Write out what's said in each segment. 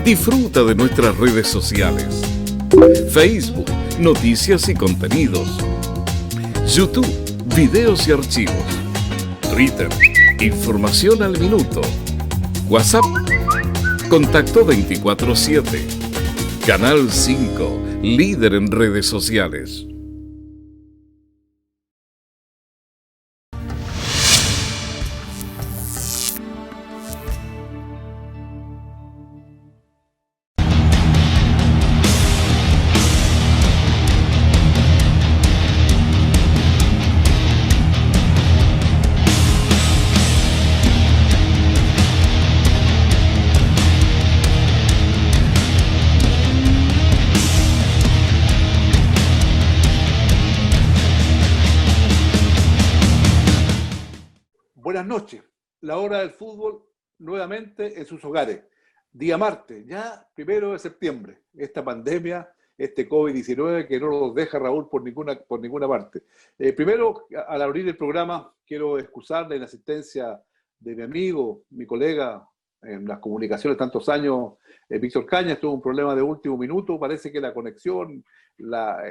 Disfruta de nuestras redes sociales. Facebook, noticias y contenidos. YouTube, videos y archivos. Twitter, información al minuto. WhatsApp, contacto 24/7. Canal 5, líder en redes sociales. Buenas noches. La hora del fútbol nuevamente en sus hogares. Día martes, ya 1 de septiembre. Esta pandemia, este COVID-19 que no nos deja, Raúl, por ninguna parte. Primero, al abrir el programa, quiero excusar la inasistencia de mi amigo, mi colega en las comunicaciones tantos años, Víctor Cañas. Tuvo un problema de último minuto. Parece que la conexión, la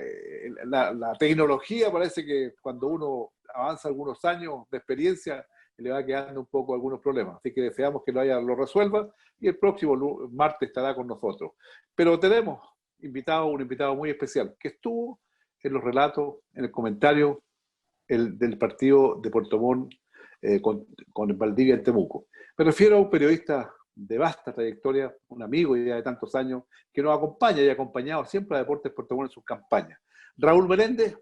tecnología, parece que cuando uno avanza algunos años de experiencia, le va quedando un poco algunos problemas. Así que deseamos que lo resuelva y el próximo martes estará con nosotros. Pero tenemos un invitado muy especial que estuvo en los relatos, en el comentario del partido de Puerto Montt con Valdivia en Temuco. Me refiero a un periodista de vasta trayectoria, un amigo ya de tantos años, que nos acompaña y ha acompañado siempre a Deportes Puerto Montt en sus campañas. Raúl Meléndez,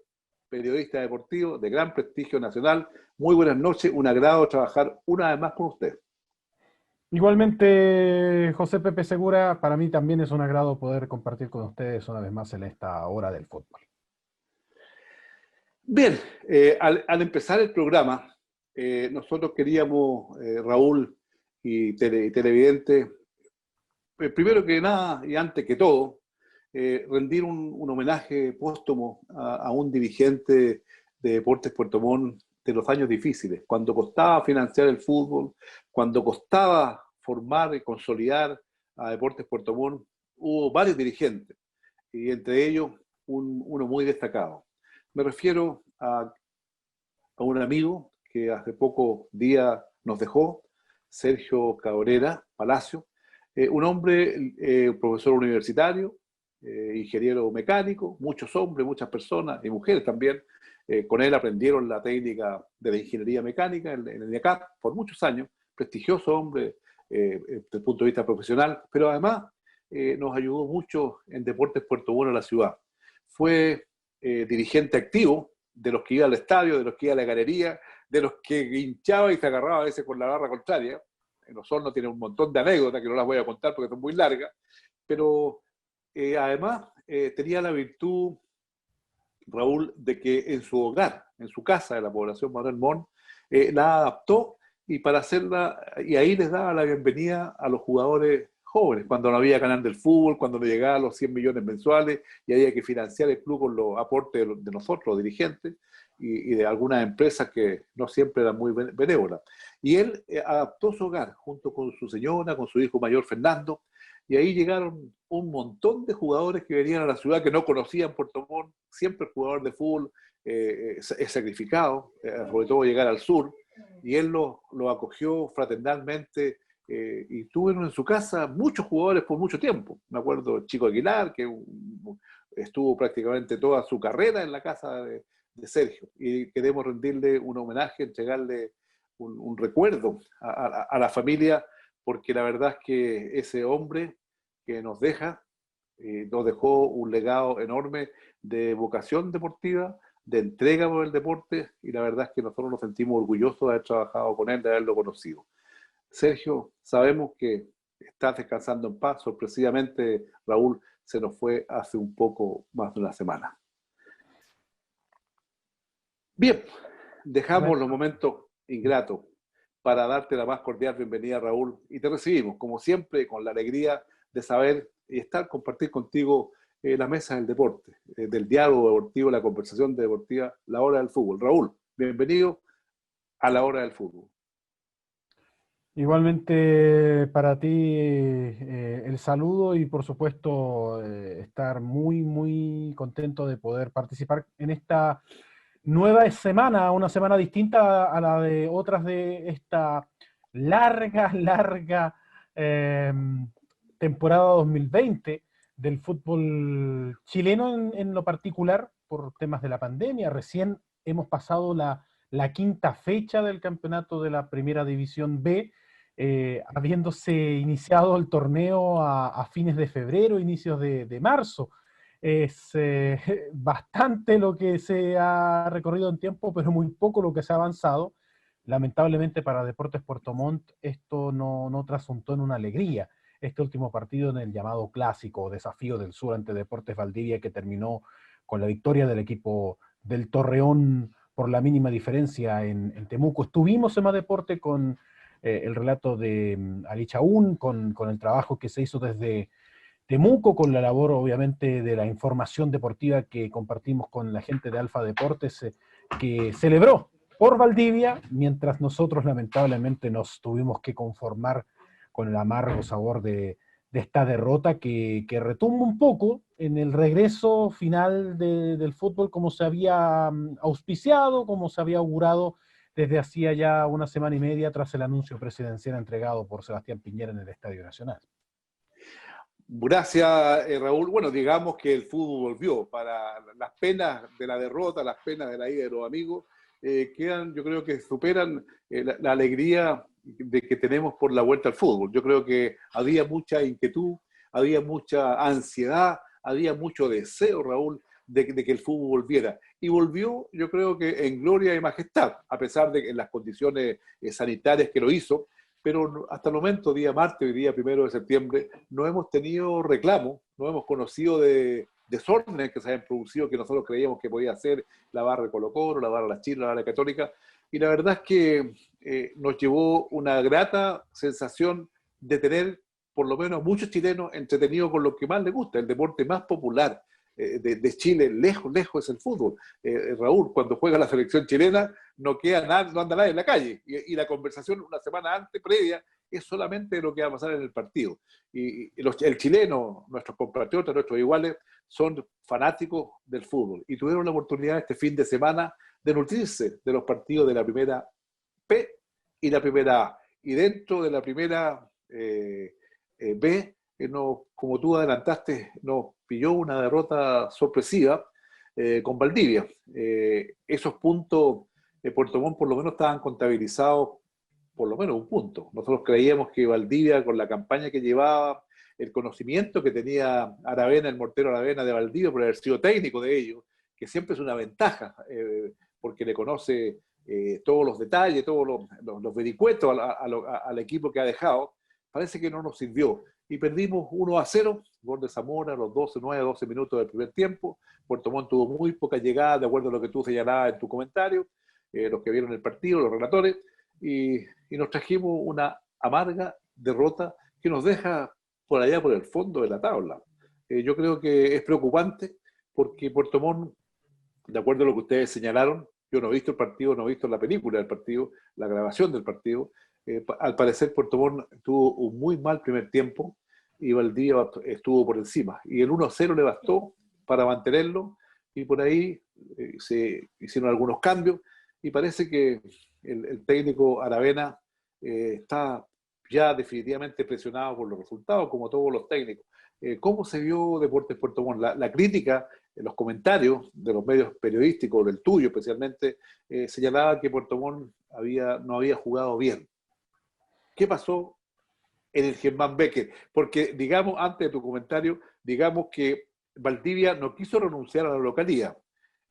periodista deportivo de gran prestigio nacional. Muy buenas noches, un agrado trabajar una vez más con usted. Igualmente, José Pepe Segura, para mí también es un agrado poder compartir con ustedes una vez más en esta hora del fútbol. Bien, al empezar el programa, nosotros queríamos, Raúl y televidente, primero que nada y antes que todo, rendir un homenaje póstumo a un dirigente de Deportes Puerto Montt de los años difíciles, cuando costaba financiar el fútbol, cuando costaba formar y consolidar a Deportes Puerto Montt. Hubo varios dirigentes, y entre ellos uno muy destacado. Me refiero a un amigo que hace pocos días nos dejó, Sergio Cabrera Palacio, un hombre, profesor universitario, ingeniero mecánico. Muchos hombres, muchas personas y mujeres también, con él aprendieron la técnica de la ingeniería mecánica en el INECAP por muchos años. Prestigioso hombre desde el punto de vista profesional, pero además nos ayudó mucho en Deportes Puerto Montt, la ciudad. Fue dirigente activo, de los que iba al estadio, de los que iba a la galería, de los que hinchaba y se agarraba a veces con la barra contraria. En Osorno tiene un montón de anécdotas que no las voy a contar porque son muy largas, pero además tenía la virtud, Raúl, de que en su hogar, en su casa de la población Manuel Montt, la adaptó, y para hacerla, y ahí les daba la bienvenida a los jugadores jóvenes, cuando no había canal del fútbol, cuando no llegaba a los 100 millones mensuales y había que financiar el club con los aportes de nosotros, los dirigentes, y de algunas empresas que no siempre eran muy benévolas. Y él adaptó su hogar junto con su señora, con su hijo mayor Fernando, y ahí llegaron un montón de jugadores que venían a la ciudad, que no conocían Puerto Montt. Siempre el jugador de fútbol es sacrificado, sobre todo llegar al sur, y él lo acogió fraternalmente, y tuvieron en su casa muchos jugadores por mucho tiempo. Me acuerdo Chico Aguilar, que estuvo prácticamente toda su carrera en la casa de Sergio, y queremos rendirle un homenaje, entregarle un recuerdo a la familia, porque la verdad es que ese hombre que nos dejó un legado enorme de vocación deportiva, de entrega por el deporte, y la verdad es que nosotros nos sentimos orgullosos de haber trabajado con él, de haberlo conocido. Sergio, sabemos que estás descansando en paz. Sorpresivamente, Raúl se nos fue hace un poco más de una semana. Bien, dejamos los momentos ingratos para darte la más cordial bienvenida, Raúl, y te recibimos, como siempre, con la alegría de saber y compartir contigo la mesa del deporte, del diálogo deportivo, la conversación deportiva, la hora del fútbol. Raúl, bienvenido a la hora del fútbol. Igualmente para ti el saludo y por supuesto estar muy, muy contento de poder participar en esta nueva semana, una semana distinta a la de otras de esta larga, larga eh, temporada 2020 del fútbol chileno en lo particular por temas de la pandemia. Recién hemos pasado la quinta fecha del campeonato de la Primera División B, habiéndose iniciado el torneo a fines de febrero, inicios de marzo. Es bastante lo que se ha recorrido en tiempo, pero muy poco lo que se ha avanzado. Lamentablemente para Deportes Puerto Montt esto no trasuntó en una alegría. Este último partido en el llamado clásico Desafío del Sur ante Deportes Valdivia, que terminó con la victoria del equipo del Torreón por la mínima diferencia en Temuco. Estuvimos en Más Deporte con el relato de Ali Chaún, con el trabajo que se hizo desde Temuco, con la labor obviamente de la información deportiva que compartimos con la gente de Alfa Deportes, que celebró por Valdivia, mientras nosotros lamentablemente nos tuvimos que conformar con el amargo sabor de esta derrota que retumba un poco en el regreso final del fútbol como se había auspiciado, como se había augurado desde hacía ya una semana y media tras el anuncio presidencial entregado por Sebastián Piñera en el Estadio Nacional. Gracias, Raúl. Bueno, digamos que el fútbol volvió. Para las penas de la derrota, las penas de la ida de los amigos, quedan, yo creo que superan la alegría de que tenemos por la vuelta al fútbol. Yo creo que había mucha inquietud, había mucha ansiedad, había mucho deseo, Raúl, de que el fútbol volviera. Y volvió, yo creo que en gloria y majestad, a pesar de las condiciones sanitarias que lo hizo. Pero hasta el momento, día martes y día 1 de septiembre, no hemos tenido reclamos, no hemos conocido de desórdenes que se hayan producido que nosotros creíamos que podía ser la barra de Colo-Colo, la barra de la Chile, la barra de Católica, y la verdad es que nos llevó una grata sensación de tener por lo menos muchos chilenos entretenidos con lo que más les gusta, el deporte más popular de Chile, lejos, lejos es el fútbol. Raúl, cuando juega la selección chilena, no queda nada, no anda nadie en la calle. Y la conversación una semana antes, previa, es solamente lo que va a pasar en el partido. El chileno, nuestros compatriotas, nuestros iguales, son fanáticos del fútbol. Y tuvieron la oportunidad este fin de semana de nutrirse de los partidos de la primera P y la primera A. Y dentro de la primera B, como tú adelantaste, nos pilló una derrota sorpresiva con Valdivia. Esos puntos de Puerto Montt por lo menos estaban contabilizados por lo menos un punto. Nosotros creíamos que Valdivia, con la campaña que llevaba, el conocimiento que tenía Aravena, el mortero Aravena de Valdivia, por haber sido técnico de ellos, que siempre es una ventaja, porque le conoce todos los detalles, todos los vericuetos al equipo que ha dejado, parece que no nos sirvió. Y perdimos 1-0, gol de Zamora a los 12 minutos del primer tiempo. Puerto Montt tuvo muy poca llegada, de acuerdo a lo que tú señalabas en tu comentario, los que vieron el partido, los relatores, y nos trajimos una amarga derrota que nos deja por allá, por el fondo de la tabla. Yo creo que es preocupante porque Puerto Montt, de acuerdo a lo que ustedes señalaron, yo no he visto el partido, no he visto la película del partido, la grabación del partido. Al parecer Puerto Montt tuvo un muy mal primer tiempo y Valdivia estuvo por encima. Y el 1-0 le bastó para mantenerlo y por ahí se hicieron algunos cambios y parece que el técnico Aravena está ya definitivamente presionado por los resultados, como todos los técnicos. ¿Cómo se vio Deportes Puerto Montt? La crítica, los comentarios de los medios periodísticos, del tuyo especialmente, señalaba que Puerto Montt no había jugado bien. ¿Qué pasó en el Germán Becker? Porque, digamos, antes de tu comentario, digamos que Valdivia no quiso renunciar a la localía.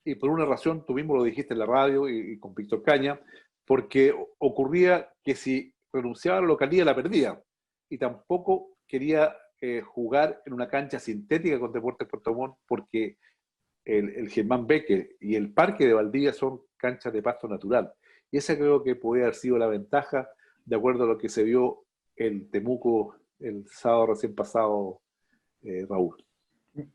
Y por una razón, tú mismo lo dijiste en la radio y con Víctor Caña, porque ocurría que si renunciaba a la localía la perdía. Y tampoco quería jugar en una cancha sintética con Deportes Puerto Montt, porque el Germán Becker y el Parque de Valdivia son canchas de pasto natural. Y esa creo que puede haber sido la ventaja, de acuerdo a lo que se vio en Temuco el sábado recién pasado, Raúl.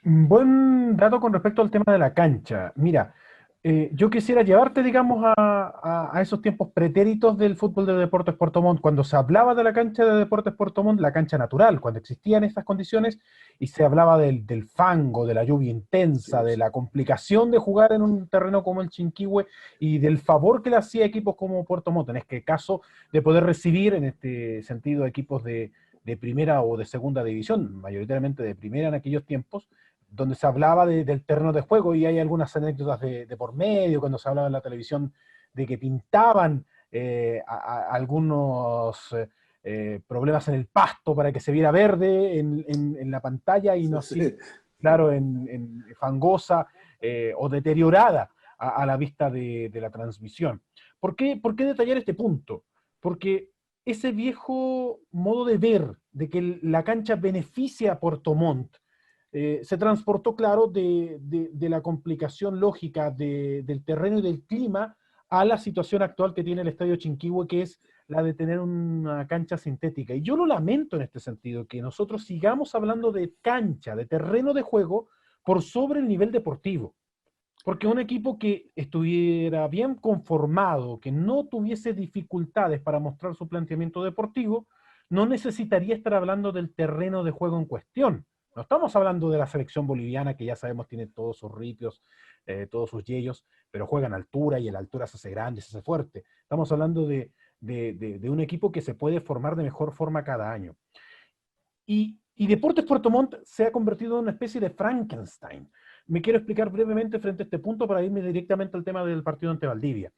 Buen dato con respecto al tema de la cancha. Mira, Yo quisiera llevarte, digamos, a esos tiempos pretéritos del fútbol de Deportes Puerto Montt, cuando se hablaba de la cancha de Deportes Puerto Montt, la cancha natural, cuando existían estas condiciones, y se hablaba del fango, de la lluvia intensa, Sí, de sí. la complicación de jugar en un terreno como el Chinquihue, y del favor que le hacía a equipos como Puerto Montt, en este caso, de poder recibir, en este sentido, equipos de primera o de segunda división, mayoritariamente de primera en aquellos tiempos, donde se hablaba del terreno de juego y hay algunas anécdotas de por medio, cuando se hablaba en la televisión de que pintaban algunos problemas en el pasto para que se viera verde en la pantalla y no Sí, así, sí. claro, en fangosa o deteriorada a la vista de la transmisión. Por qué detallar este punto? Porque ese viejo modo de ver de que la cancha beneficia a Puerto Montt se transportó, claro, de la complicación lógica del terreno y del clima a la situación actual que tiene el Estadio Chinquihue, que es la de tener una cancha sintética. Y yo lo lamento en este sentido, que nosotros sigamos hablando de cancha, de terreno de juego, por sobre el nivel deportivo. Porque un equipo que estuviera bien conformado, que no tuviese dificultades para mostrar su planteamiento deportivo, no necesitaría estar hablando del terreno de juego en cuestión. No estamos hablando de la selección boliviana, que ya sabemos tiene todos sus ripios, todos sus yellos, pero juega en altura y en la altura se hace grande, se hace fuerte. Estamos hablando de un equipo que se puede formar de mejor forma cada año. Y Deportes Puerto Montt se ha convertido en una especie de Frankenstein. Me quiero explicar brevemente frente a este punto para irme directamente al tema del partido ante Valdivia.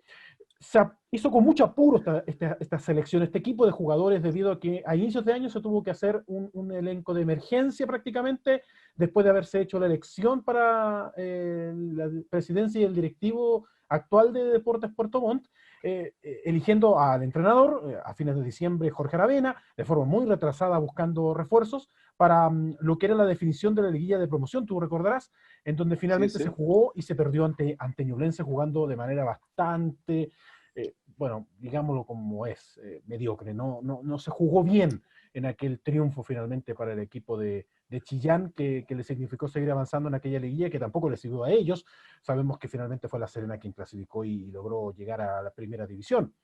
Se hizo con mucho apuro esta selección, este equipo de jugadores, debido a que a inicios de año se tuvo que hacer un elenco de emergencia prácticamente, después de haberse hecho la elección para la presidencia y el directivo actual de Deportes Puerto Montt, eligiendo al entrenador a fines de diciembre, Jorge Aravena, de forma muy retrasada buscando refuerzos para lo que era la definición de la liguilla de promoción, tú recordarás, en donde Sí, finalmente se sí. jugó y se perdió ante Ñublense jugando de manera bastante, bueno, digámoslo como es, mediocre. No se jugó bien en aquel triunfo finalmente para el equipo de Chillán, que le significó seguir avanzando en aquella liguilla, que tampoco le sirvió a ellos. Sabemos que finalmente fue la Serena quien clasificó y logró llegar a la primera división.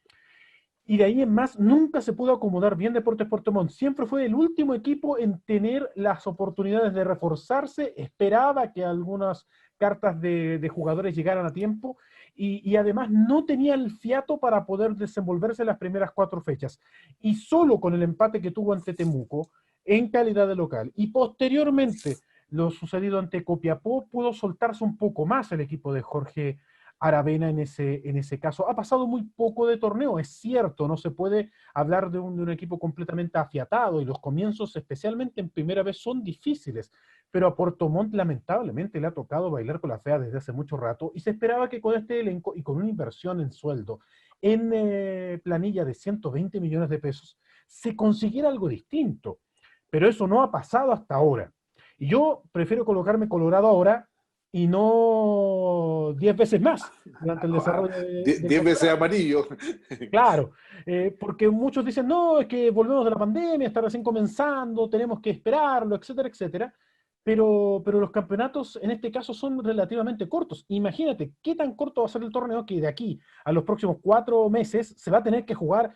Y de ahí en más, nunca se pudo acomodar bien Deportes Puerto Montt. Siempre fue el último equipo en tener las oportunidades de reforzarse. Esperaba que algunas cartas de jugadores llegaran a tiempo y además no tenía el fiato para poder desenvolverse en las primeras 4 fechas. Y solo con el empate que tuvo ante Temuco en calidad de local y posteriormente lo sucedido ante Copiapó pudo soltarse un poco más el equipo de Jorge Aravena en ese caso. Ha pasado muy poco de torneo, es cierto, no se puede hablar de un equipo completamente afiatado y los comienzos, especialmente en primera vez, son difíciles. Pero a Puerto Montt lamentablemente le ha tocado bailar con la fea desde hace mucho rato y se esperaba que con este elenco y con una inversión en sueldo en planilla de 120 millones de pesos se consiguiera algo distinto. Pero eso no ha pasado hasta ahora. Y yo prefiero colocarme colorado ahora y no 10 veces más durante el desarrollo del 10 veces campeonato. amarillo. Claro, porque muchos dicen, no, es que volvemos de la pandemia, está recién comenzando, tenemos que esperarlo, etcétera, etcétera. Pero los campeonatos en este caso son relativamente cortos. Imagínate qué tan corto va a ser el torneo que de aquí a los próximos 4 meses se va a tener que jugar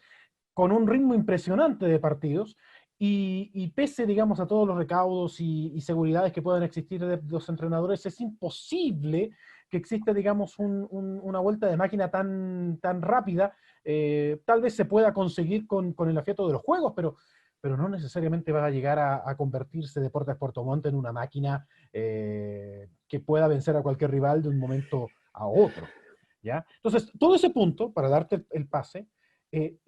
con un ritmo impresionante de partidos y pese, digamos, a todos los recaudos y seguridades que puedan existir de los entrenadores, es imposible que exista, digamos, una vuelta de máquina tan rápida. Tal vez se pueda conseguir con el afiato de los juegos, pero no necesariamente va a llegar a convertirse Deportes Puerto Montt en una máquina que pueda vencer a cualquier rival de un momento a otro. ¿Ya? Entonces, todo ese punto, para darte el pase, eh,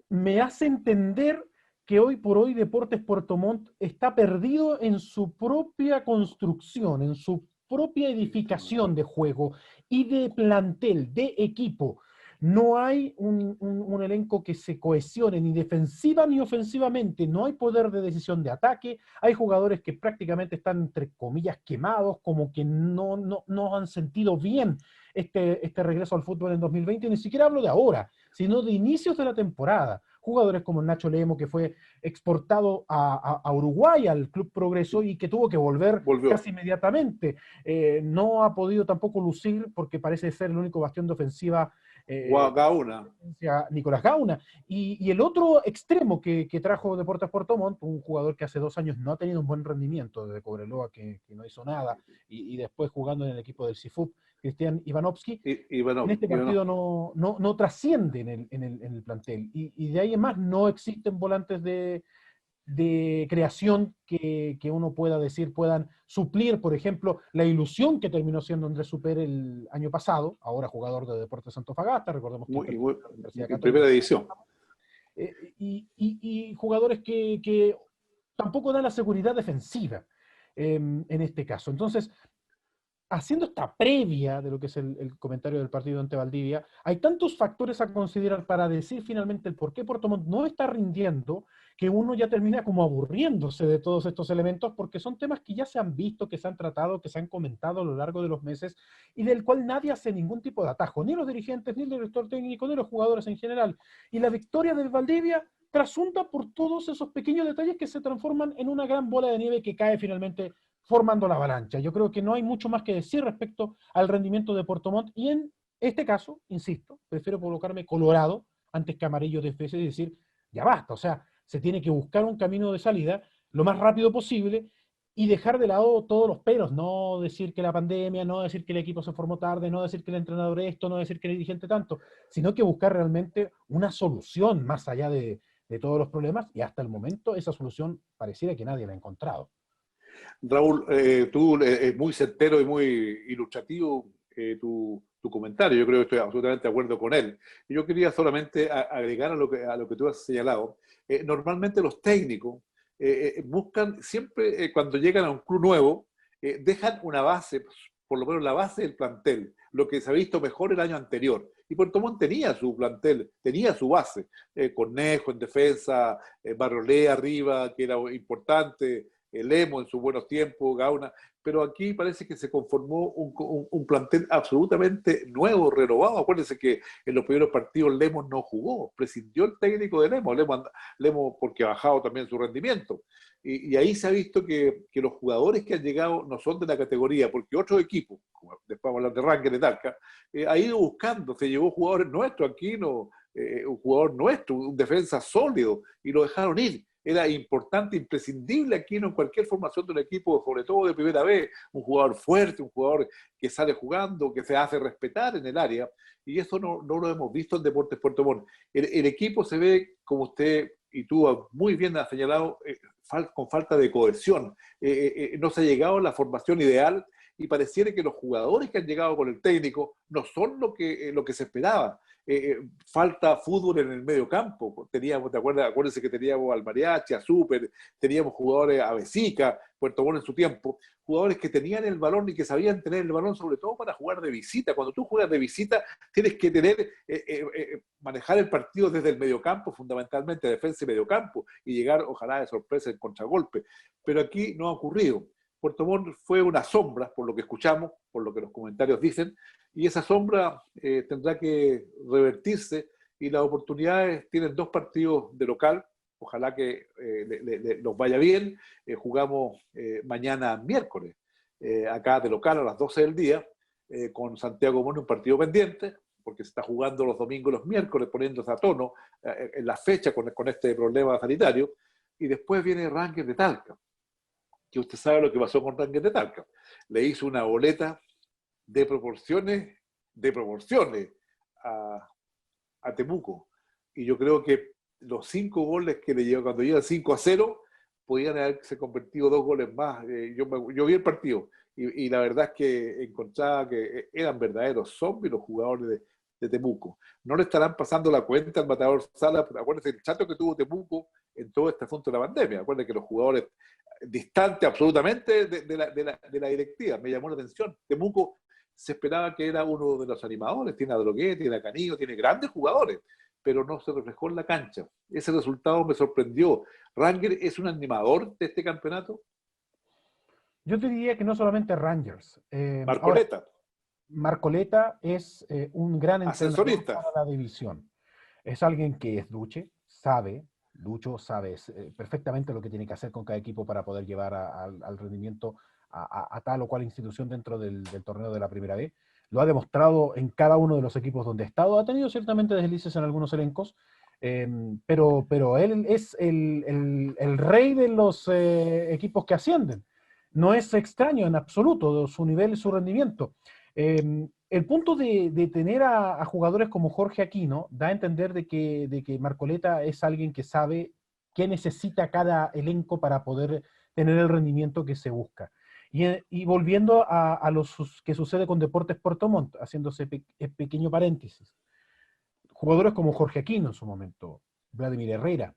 me hace entender que hoy por hoy Deportes Puerto Montt está perdido en su propia construcción, en su propia edificación de juego y de plantel, de equipo. No hay un elenco que se cohesione ni defensiva ni ofensivamente, no hay poder de decisión de ataque, hay jugadores que prácticamente están entre comillas quemados, como que no han sentido bien este regreso al fútbol en 2020, ni siquiera hablo de ahora, sino de inicios de la temporada. jugadores como Nacho Lemo, que fue exportado a Uruguay, al Club Progreso, y que tuvo que volver Volvió. casi inmediatamente. No ha podido tampoco lucir, porque parece ser el único bastión de ofensiva Gauna. Nicolás Gauna. Y el otro extremo que trajo Deportes Puerto Montt, un jugador que hace 2 años no ha tenido un buen rendimiento, desde Cobreloa, que no hizo nada, y después jugando en el equipo del CIFUP, Cristian Ivanovski, en este partido no trasciende en el plantel. Y de ahí en más no existen volantes de creación que uno pueda decir puedan suplir, por ejemplo, la ilusión que terminó siendo Andrés Super el año pasado, ahora jugador de Deportes Antofagasta, recordemos que en primera división. Y jugadores que tampoco dan la seguridad defensiva en este caso. Entonces, haciendo esta previa de lo que es el comentario del partido ante Valdivia, hay tantos factores a considerar para decir finalmente el por qué Puerto Montt no está rindiendo, que uno ya termina como aburriéndose de todos estos elementos, porque son temas que ya se han visto, que se han tratado, que se han comentado a lo largo de los meses, y del cual nadie hace ningún tipo de atajo, ni los dirigentes, ni el director técnico, ni los jugadores en general. Y la victoria del Valdivia trasunta por todos esos pequeños detalles que se transforman en una gran bola de nieve que cae finalmente formando la avalancha. Yo creo que no hay mucho más que decir respecto al rendimiento de Puerto Montt, y en este caso, insisto, prefiero colocarme colorado antes que amarillo de veces y decir, ya basta, o sea, se tiene que buscar un camino de salida lo más rápido posible y dejar de lado todos los peros, no decir que la pandemia, no decir que el equipo se formó tarde, no decir que el entrenador esto, no decir que el dirigente tanto, sino que buscar realmente una solución más allá de todos los problemas, y hasta el momento esa solución pareciera que nadie la ha encontrado. Raúl, tú es muy certero y muy ilustrativo tu comentario. Yo creo que estoy absolutamente de acuerdo con él. Yo quería solamente agregar a lo que tú has señalado. Normalmente los técnicos buscan siempre, cuando llegan a un club nuevo, dejan una base, por lo menos la base del plantel, lo que se ha visto mejor el año anterior. Y Puerto Montt tenía su plantel, tenía su base, Cornejo en defensa, Barrolé arriba, que era importante, Lemo en sus buenos tiempos, Gauna, pero aquí parece que se conformó un plantel absolutamente nuevo, renovado. Acuérdense que en los primeros partidos Lemos no jugó, prescindió el técnico de Lemos porque ha bajado también su rendimiento. Y ahí se ha visto que los jugadores que han llegado no son de la categoría, porque otros equipos, como después vamos a hablar de Rangers de Talca, ha ido buscando, se llevó jugadores nuestros, aquí no, un jugador nuestro, un defensa sólido, y lo dejaron ir. Era importante, imprescindible aquí en cualquier formación de un equipo, sobre todo de primera vez, un jugador fuerte, un jugador que sale jugando, que se hace respetar en el área, y eso no lo hemos visto en Deportes Puerto Montt. El equipo se ve, como usted y tú muy bien has señalado, con falta de cohesión. No se ha llegado a la formación ideal, y pareciera que los jugadores que han llegado con el técnico no son lo que se esperaba. Falta fútbol en el medio campo. Teníamos, acuérdense que teníamos al Mariachi, a Super, teníamos jugadores a Besica, Puerto Montt en su tiempo, jugadores que tenían el balón y que sabían tener el balón, sobre todo para jugar de visita. Cuando tú juegas de visita, tienes que manejar el partido desde el mediocampo, fundamentalmente defensa y mediocampo, y llegar, ojalá, de sorpresa en contragolpe. Pero aquí no ha ocurrido. Puerto Montt fue una sombra, por lo que escuchamos, por lo que los comentarios dicen, y esa sombra tendrá que revertirse, y las oportunidades tienen 2 partidos de local. Ojalá que nos vaya bien. Jugamos mañana miércoles, acá de local a las 12 del día, con Santiago Morning, un partido pendiente, porque se está jugando los domingos y los miércoles, poniéndose a tono en la fecha con este problema sanitario, y después viene Rangers de Talca, que usted sabe lo que pasó con Rangers de Talca. Le hizo una boleta de proporciones a Temuco. Y yo creo que los 5 goles que le llevó, cuando llegan 5-0, podían haberse convertido 2 goles más. Yo vi el partido y la verdad es que encontraba que eran verdaderos zombies los jugadores de Temuco. No le estarán pasando la cuenta al Matador Sala. Acuérdense el chato que tuvo Temuco en todo este asunto de la pandemia. Acuérdense que los jugadores distantes absolutamente de la directiva. Me llamó la atención. Temuco se esperaba que era uno de los animadores, tiene a Drogué, tiene a Canillo, tiene grandes jugadores, pero no se reflejó en la cancha. Ese resultado me sorprendió. ¿Rangers es un animador de este campeonato? Yo te diría que no solamente Rangers. Marcoleta. Ahora, Marcoleta es un gran entrenador Ascensorista. para la división. Es alguien que es duche, Lucho sabe perfectamente lo que tiene que hacer con cada equipo para poder llevar al rendimiento a tal o cual institución dentro del torneo de la Primera B. Lo ha demostrado en cada uno de los equipos donde ha estado. Ha tenido ciertamente deslices en algunos elencos, pero él es el rey de los equipos que ascienden. No es extraño en absoluto su nivel y su rendimiento. El punto de tener a jugadores como Jorge Aquino da a entender de que Marcoleta es alguien que sabe qué necesita cada elenco para poder tener el rendimiento que se busca. Y volviendo a lo que sucede con Deportes Puerto Montt, haciéndose pequeño paréntesis, jugadores como Jorge Aquino en su momento, Vladimir Herrera,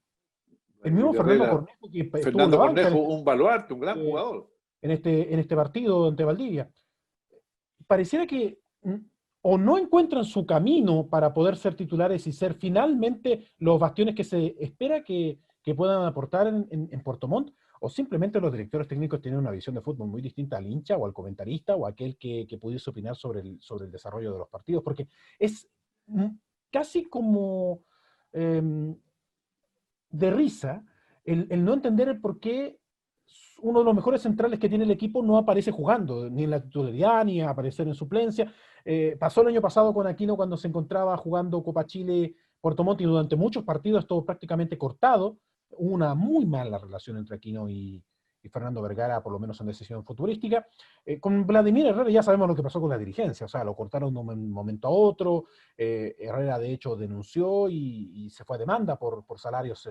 el mismo Fernando Cornejo, que estuvo en la banca Cornejo, un baluarte, un gran jugador. En este partido ante Valdivia. Pareciera que o no encuentran su camino para poder ser titulares y ser finalmente los bastiones que se espera que puedan aportar en Puerto Montt, o simplemente los directores técnicos tienen una visión de fútbol muy distinta al hincha o al comentarista o a aquel que pudiese opinar sobre el desarrollo de los partidos, porque es casi como de risa el no entender el por qué uno de los mejores centrales que tiene el equipo no aparece jugando, ni en la titularidad, ni a aparecer en suplencia. Pasó el año pasado con Aquino cuando se encontraba jugando Copa Chile Puerto Montt y durante muchos partidos estuvo prácticamente cortado. Hubo una muy mala relación entre Aquino y Fernando Vergara, por lo menos en decisión futbolística. Con Vladimir Herrera ya sabemos lo que pasó con la dirigencia, o sea, lo cortaron de un momento a otro. Herrera de hecho denunció y se fue a demanda por salarios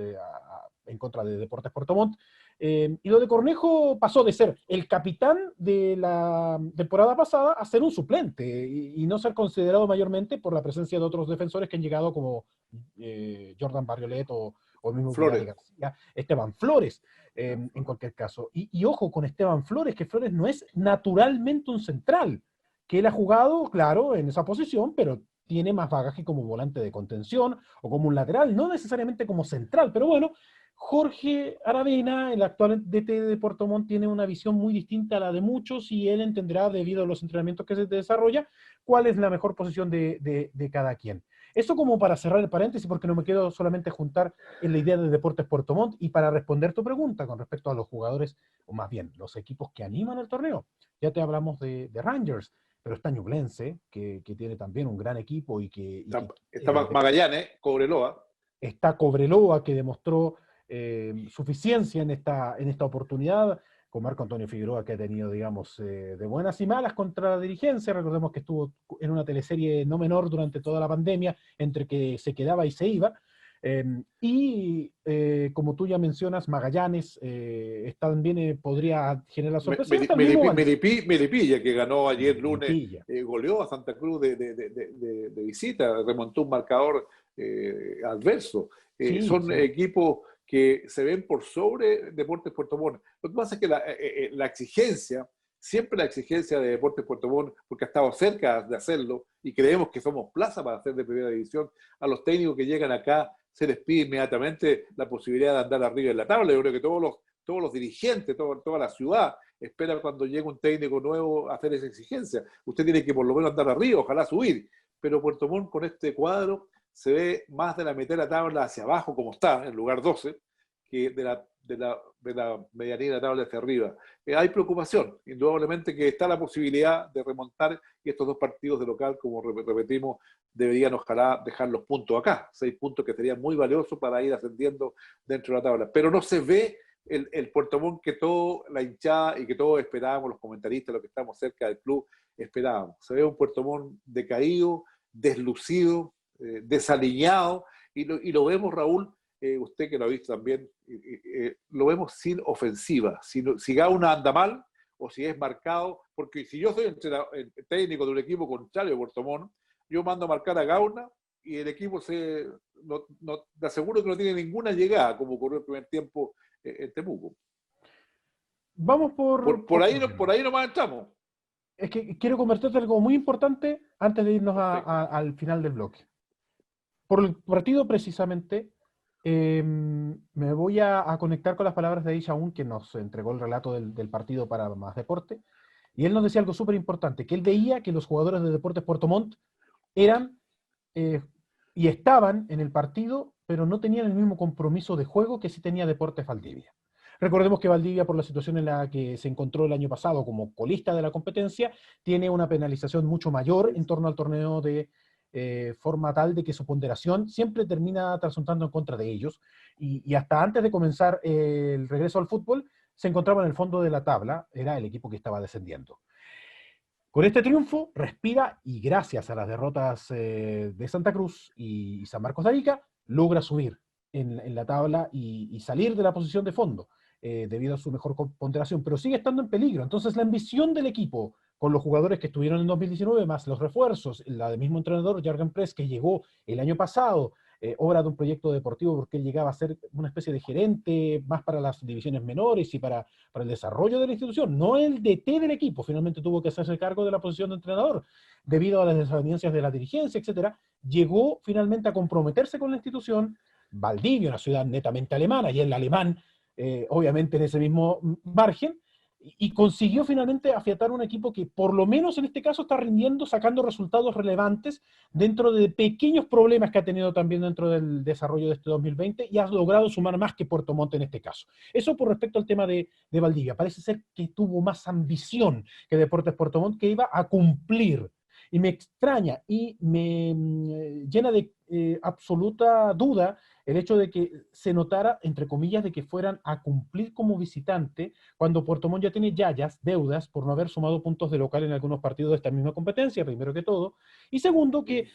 en contra de Deportes Puerto Montt. Y lo de Cornejo pasó de ser el capitán de la temporada pasada a ser un suplente y no ser considerado mayormente por la presencia de otros defensores que han llegado como Jordan Barriolet o el mismo García, Esteban Flores, en cualquier caso. Y ojo con Esteban Flores, que Flores no es naturalmente un central, que él ha jugado, claro, en esa posición, pero tiene más bagaje como volante de contención o como un lateral, no necesariamente como central, pero bueno, Jorge Aravena, el actual DT de Puerto Montt, tiene una visión muy distinta a la de muchos y él entenderá, debido a los entrenamientos que se desarrolla, cuál es la mejor posición de cada quien. Esto como para cerrar el paréntesis, porque no me quiero solamente juntar en la idea de Deportes Puerto Montt, y para responder tu pregunta con respecto a los jugadores, o más bien, los equipos que animan el torneo. Ya te hablamos de Rangers, pero está Ñublense, que tiene también un gran equipo y que... Está Magallanes, Cobreloa. Está Cobreloa, que demostró suficiencia en esta oportunidad, con Marco Antonio Figueroa, que ha tenido, digamos, de buenas y malas contra la dirigencia. Recordemos que estuvo en una teleserie no menor durante toda la pandemia, entre que se quedaba y se iba. Como tú ya mencionas, Magallanes también podría generar sorpresas. Melipilla, que ganó ayer lunes, goleó a Santa Cruz de visita, remontó un marcador adverso. Son equipos que se ven por sobre Deportes Puerto Montt. Lo que pasa es que la exigencia, siempre la exigencia de Deportes Puerto Montt, porque ha estado cerca de hacerlo y creemos que somos plaza para hacer de primera división, a los técnicos que llegan acá se les pide inmediatamente la posibilidad de andar arriba en la tabla. Yo creo que todos los dirigentes, toda la ciudad espera cuando llega un técnico nuevo a hacer esa exigencia. Usted tiene que por lo menos andar arriba, ojalá subir. Pero Puerto Montt con este cuadro se ve más de la mitad de la tabla hacia abajo, como está, en lugar 12, que de la medianía de la tabla hacia arriba. Hay preocupación, indudablemente que está la posibilidad de remontar, y estos dos partidos de local, como repetimos, deberían ojalá dejar los puntos acá, 6 puntos que serían muy valiosos para ir ascendiendo dentro de la tabla. Pero no se ve el Puerto Montt que toda la hinchada y que todos esperábamos, los comentaristas, los que estamos cerca del club, esperábamos. Se ve un Puerto Montt decaído, deslucido, desaliñado, y lo vemos, Raúl, usted que lo ha visto también, lo vemos sin ofensiva. Si Gauna anda mal o si es marcado, porque si yo soy el técnico de un equipo contrario de Puerto Montt, yo mando a marcar a Gauna y el equipo te aseguro que no tiene ninguna llegada, como ocurrió el primer tiempo en Temuco. Vamos por ahí nomás entramos. Es que quiero convertirte en algo muy importante antes de irnos al final del bloque. Por el partido precisamente, me voy a conectar con las palabras de Isha Un, que nos entregó el relato del partido para Más Deporte, y él nos decía algo súper importante, que él veía que los jugadores de Deportes Puerto Montt eran y estaban en el partido pero no tenían el mismo compromiso de juego que sí tenía Deportes Valdivia. Recordemos que Valdivia, por la situación en la que se encontró el año pasado como colista de la competencia, tiene una penalización mucho mayor en torno al torneo de forma tal de que su ponderación siempre termina trasuntando en contra de ellos, y hasta antes de comenzar el regreso al fútbol, se encontraba en el fondo de la tabla, era el equipo que estaba descendiendo. Con este triunfo, respira y gracias a las derrotas de Santa Cruz y San Marcos de Arica, logra subir en la tabla y salir de la posición de fondo debido a su mejor ponderación, pero sigue estando en peligro. Entonces la ambición del equipo con los jugadores que estuvieron en 2019, más los refuerzos, la del mismo entrenador, Jürgen Press, que llegó el año pasado, obra de un proyecto deportivo porque él llegaba a ser una especie de gerente más para las divisiones menores y para el desarrollo de la institución, no el DT del equipo, finalmente tuvo que hacerse cargo de la posición de entrenador debido a las desavenencias de la dirigencia, etcétera, llegó finalmente a comprometerse con la institución. Valdivia, una ciudad netamente alemana, y el alemán, obviamente en ese mismo margen, y consiguió finalmente afiatar un equipo que por lo menos en este caso está rindiendo, sacando resultados relevantes dentro de pequeños problemas que ha tenido también dentro del desarrollo de este 2020 y ha logrado sumar más que Puerto Montt en este caso. Eso por respecto al tema de Valdivia. Parece ser que tuvo más ambición que Deportes Puerto Montt, que iba a cumplir. Y me extraña y me llena de absoluta duda el hecho de que se notara, entre comillas, de que fueran a cumplir como visitante cuando Puerto Montt ya tiene yayas, deudas, por no haber sumado puntos de local en algunos partidos de esta misma competencia, primero que todo. Y segundo, que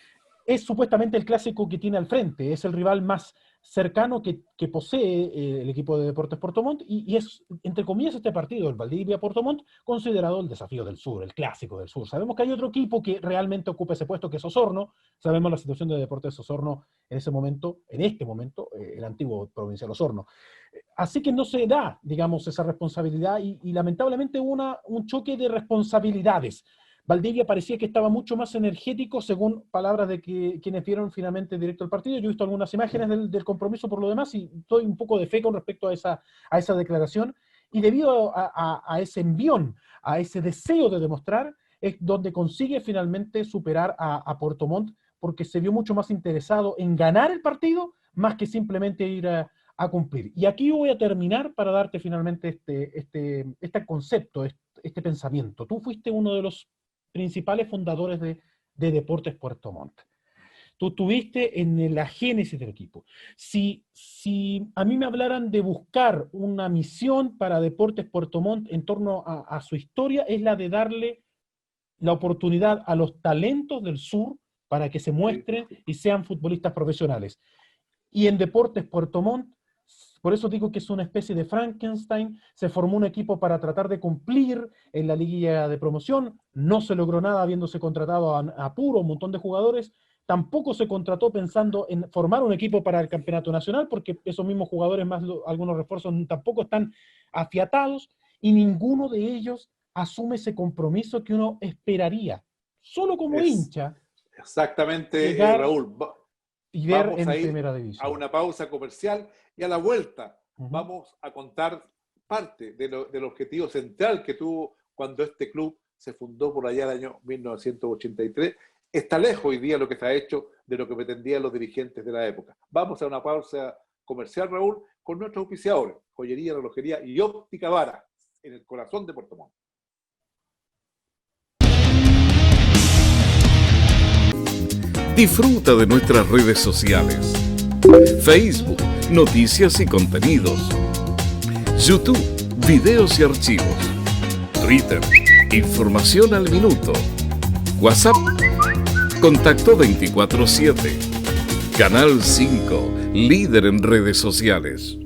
es supuestamente el clásico que tiene al frente, es el rival más cercano que posee el equipo de Deportes Puerto Montt, y es, entre comillas, este partido, el Valdivia-Puerto Montt, considerado el desafío del sur, el clásico del sur. Sabemos que hay otro equipo que realmente ocupa ese puesto, que es Osorno. Sabemos la situación de Deportes Osorno en este momento, el antiguo Provincial Osorno. Así que no se da, digamos, esa responsabilidad, y lamentablemente hubo un choque de responsabilidades. Valdivia parecía que estaba mucho más energético, según palabras de quienes vieron finalmente directo el partido. Yo he visto algunas imágenes del compromiso por lo demás y doy un poco de fe con respecto a esa declaración. Y debido a ese envión, a ese deseo de demostrar, es donde consigue finalmente superar a Puerto Montt, porque se vio mucho más interesado en ganar el partido más que simplemente ir a cumplir. Y aquí voy a terminar para darte finalmente este concepto, este pensamiento. Tú fuiste uno de los principales fundadores de Deportes Puerto Montt. Tú estuviste en la génesis del equipo. Si a mí me hablaran de buscar una misión para Deportes Puerto Montt en torno a su historia, es la de darle la oportunidad a los talentos del sur para que se muestren y sean futbolistas profesionales. Y en Deportes Puerto Montt, por eso digo que es una especie de Frankenstein, se formó un equipo para tratar de cumplir en la liguilla de promoción, no se logró nada habiéndose contratado a puro un montón de jugadores, tampoco se contrató pensando en formar un equipo para el campeonato nacional, porque esos mismos jugadores, más algunos refuerzos, tampoco están afiatados, y ninguno de ellos asume ese compromiso que uno esperaría, solo como hincha. Exactamente, Raúl. Y ver vamos en a ir primera división. A una pausa comercial y a la vuelta vamos a contar parte del objetivo central que tuvo cuando este club se fundó por allá el año 1983. Está lejos hoy día lo que se ha hecho de lo que pretendían los dirigentes de la época. Vamos a una pausa comercial, Raúl, con nuestros auspiciadores, Joyería, Relojería y Óptica Vara, en el corazón de Puerto Montt. Disfruta de nuestras redes sociales. Facebook, noticias y contenidos. YouTube, videos y archivos. Twitter, información al minuto. WhatsApp, contacto 24/7. Canal 5, líder en redes sociales.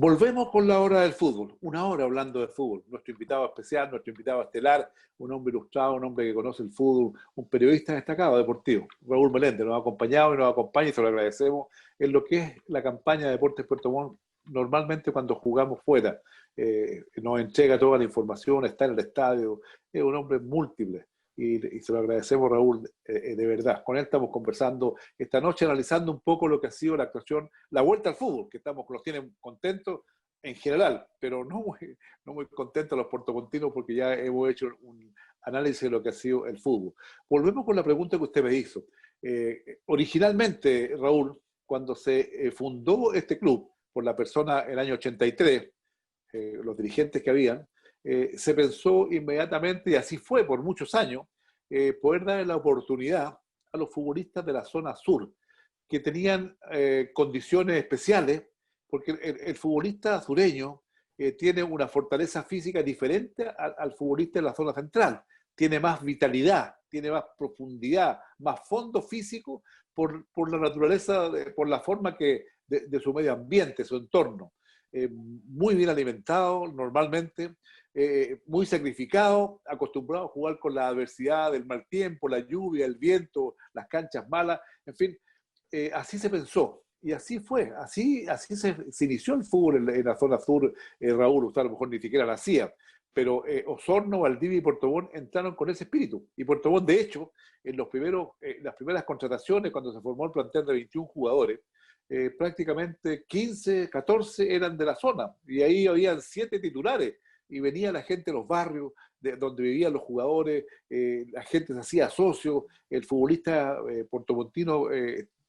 Volvemos con la hora del fútbol, una hora hablando de fútbol. Nuestro invitado especial, nuestro invitado estelar, un hombre ilustrado, un hombre que conoce el fútbol, un periodista destacado deportivo. Raúl Meléndez nos ha acompañado y nos acompaña y se lo agradecemos en lo que es la campaña de Deportes Puerto Montt. Normalmente cuando jugamos fuera, nos entrega toda la información, está en el estadio, es un hombre múltiple. Y se lo agradecemos, Raúl, de verdad. Con él estamos conversando esta noche, analizando un poco lo que ha sido la actuación, la vuelta al fútbol, que los tienen contentos en general, pero no muy contentos los puertomontinos porque ya hemos hecho un análisis de lo que ha sido el fútbol. Volvemos con la pregunta que usted me hizo. Originalmente, Raúl, cuando se fundó este club por la persona en el año 83, los dirigentes que habían, se pensó inmediatamente, y así fue por muchos años, poder darle la oportunidad a los futbolistas de la zona sur, que tenían condiciones especiales, porque el futbolista sureño tiene una fortaleza física diferente al futbolista de la zona central, tiene más vitalidad, tiene más profundidad, más fondo físico por la naturaleza, por la forma de su medio ambiente, su entorno. Muy bien alimentado normalmente, muy sacrificado, acostumbrado a jugar con la adversidad del mal tiempo, la lluvia, el viento, las canchas malas, en fin, así se pensó. Y así fue, así se inició el fútbol en la zona sur, Raúl, usted a lo mejor ni siquiera la hacía, pero Osorno, Valdivia y Puerto Montt entraron con ese espíritu. Y Puerto Montt, de hecho, en las primeras contrataciones, cuando se formó el plantel de 21 jugadores, prácticamente 15, 14 eran de la zona, y ahí habían 7 titulares, y venía la gente de los barrios, de donde vivían los jugadores, la gente se hacía socio, el futbolista puertomontino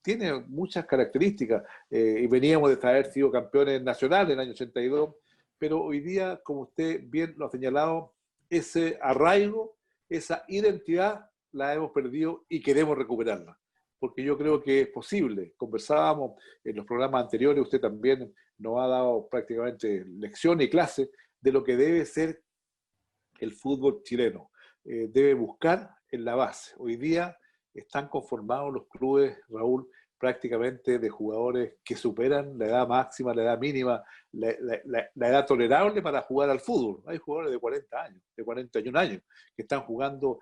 tiene muchas características, y veníamos de haber sido campeones nacionales en el año 82, pero hoy día, como usted bien lo ha señalado, ese arraigo, esa identidad la hemos perdido y queremos recuperarla, porque yo creo que es posible. Conversábamos en los programas anteriores, usted también nos ha dado prácticamente lecciones y clases de lo que debe ser el fútbol chileno. Debe buscar en la base. Hoy día están conformados los clubes, Raúl, prácticamente de jugadores que superan la edad máxima, la edad mínima, la edad tolerable para jugar al fútbol. Hay jugadores de 40 años, de 41 años, que están jugando,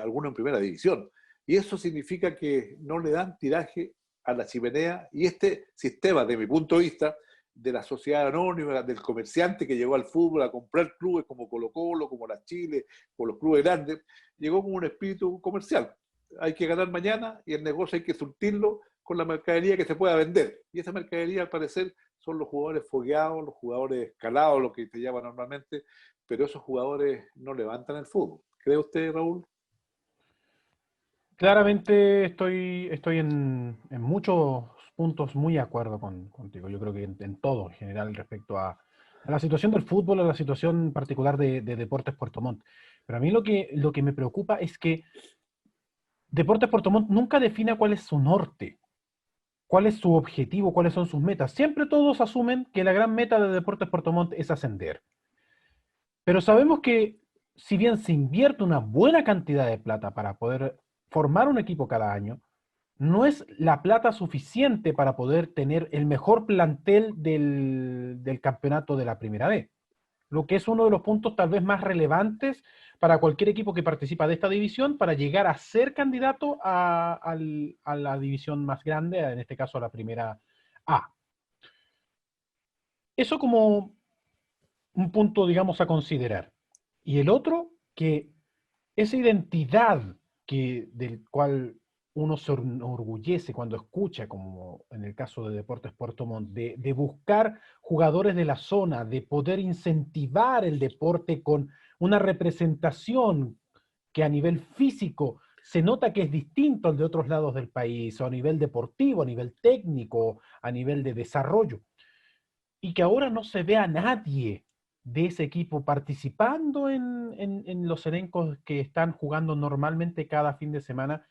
algunos en primera división. Y eso significa que no le dan tiraje a la chimenea, y este sistema, de mi punto de vista, de la sociedad anónima, del comerciante que llegó al fútbol a comprar clubes como Colo-Colo, como la Chile, o los clubes grandes, llegó con un espíritu comercial. Hay que ganar mañana y el negocio hay que surtirlo con la mercadería que se pueda vender. Y esa mercadería, al parecer, son los jugadores fogueados, los jugadores escalados, lo que se llama normalmente, pero esos jugadores no levantan el fútbol. ¿Cree usted, Raúl? Claramente estoy en muchos puntos muy de acuerdo contigo. Yo creo que en todo en general respecto a la situación del fútbol, a la situación particular de Deportes Puerto Montt. Pero a mí lo que me preocupa es que Deportes Puerto Montt nunca define cuál es su norte, cuál es su objetivo, cuáles son sus metas. Siempre todos asumen que la gran meta de Deportes Puerto Montt es ascender. Pero sabemos que si bien se invierte una buena cantidad de plata para poder formar un equipo cada año, no es la plata suficiente para poder tener el mejor plantel del campeonato de la Primera B, lo que es uno de los puntos tal vez más relevantes para cualquier equipo que participa de esta división para llegar a ser candidato a la división más grande, en este caso a la Primera A. Eso como un punto, digamos, a considerar. Y el otro, que esa identidad del cual uno se enorgullece cuando escucha, como en el caso de Deportes Puerto Montt, de buscar jugadores de la zona, de poder incentivar el deporte con una representación que a nivel físico se nota que es distinto al de otros lados del país, o a nivel deportivo, a nivel técnico, a nivel de desarrollo, y que ahora no se ve a nadie de ese equipo participando en los elencos que están jugando normalmente cada fin de semana,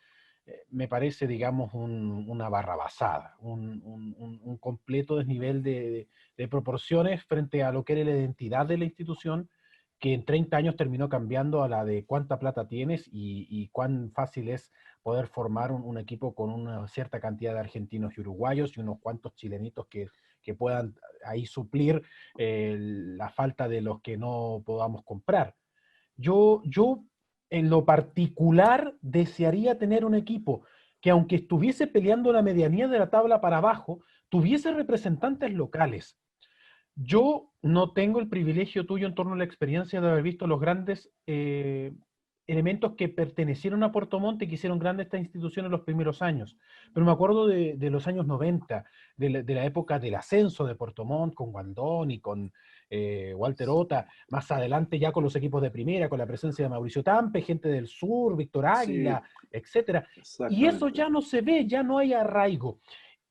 me parece, digamos, una barrabasada, un completo desnivel de proporciones frente a lo que era la identidad de la institución, que en 30 años terminó cambiando a la de cuánta plata tienes y cuán fácil es poder formar un equipo con una cierta cantidad de argentinos y uruguayos y unos cuantos chilenitos que que puedan ahí suplir la falta de los que no podamos comprar. Yo en lo particular desearía tener un equipo que aunque estuviese peleando la medianía de la tabla para abajo, tuviese representantes locales. Yo no tengo el privilegio tuyo en torno a la experiencia de haber visto los grandes elementos que pertenecieron a Puerto Montt y que hicieron grande esta institución en los primeros años. Pero me acuerdo de los años 90, de la época del ascenso de Puerto Montt, con Guandón y con Walter Ota, más adelante ya con los equipos de primera, con la presencia de Mauricio Tampe, gente del sur, Víctor Águila, Sí, etcétera. Y eso exactamente. ya no se ve, ya no hay arraigo.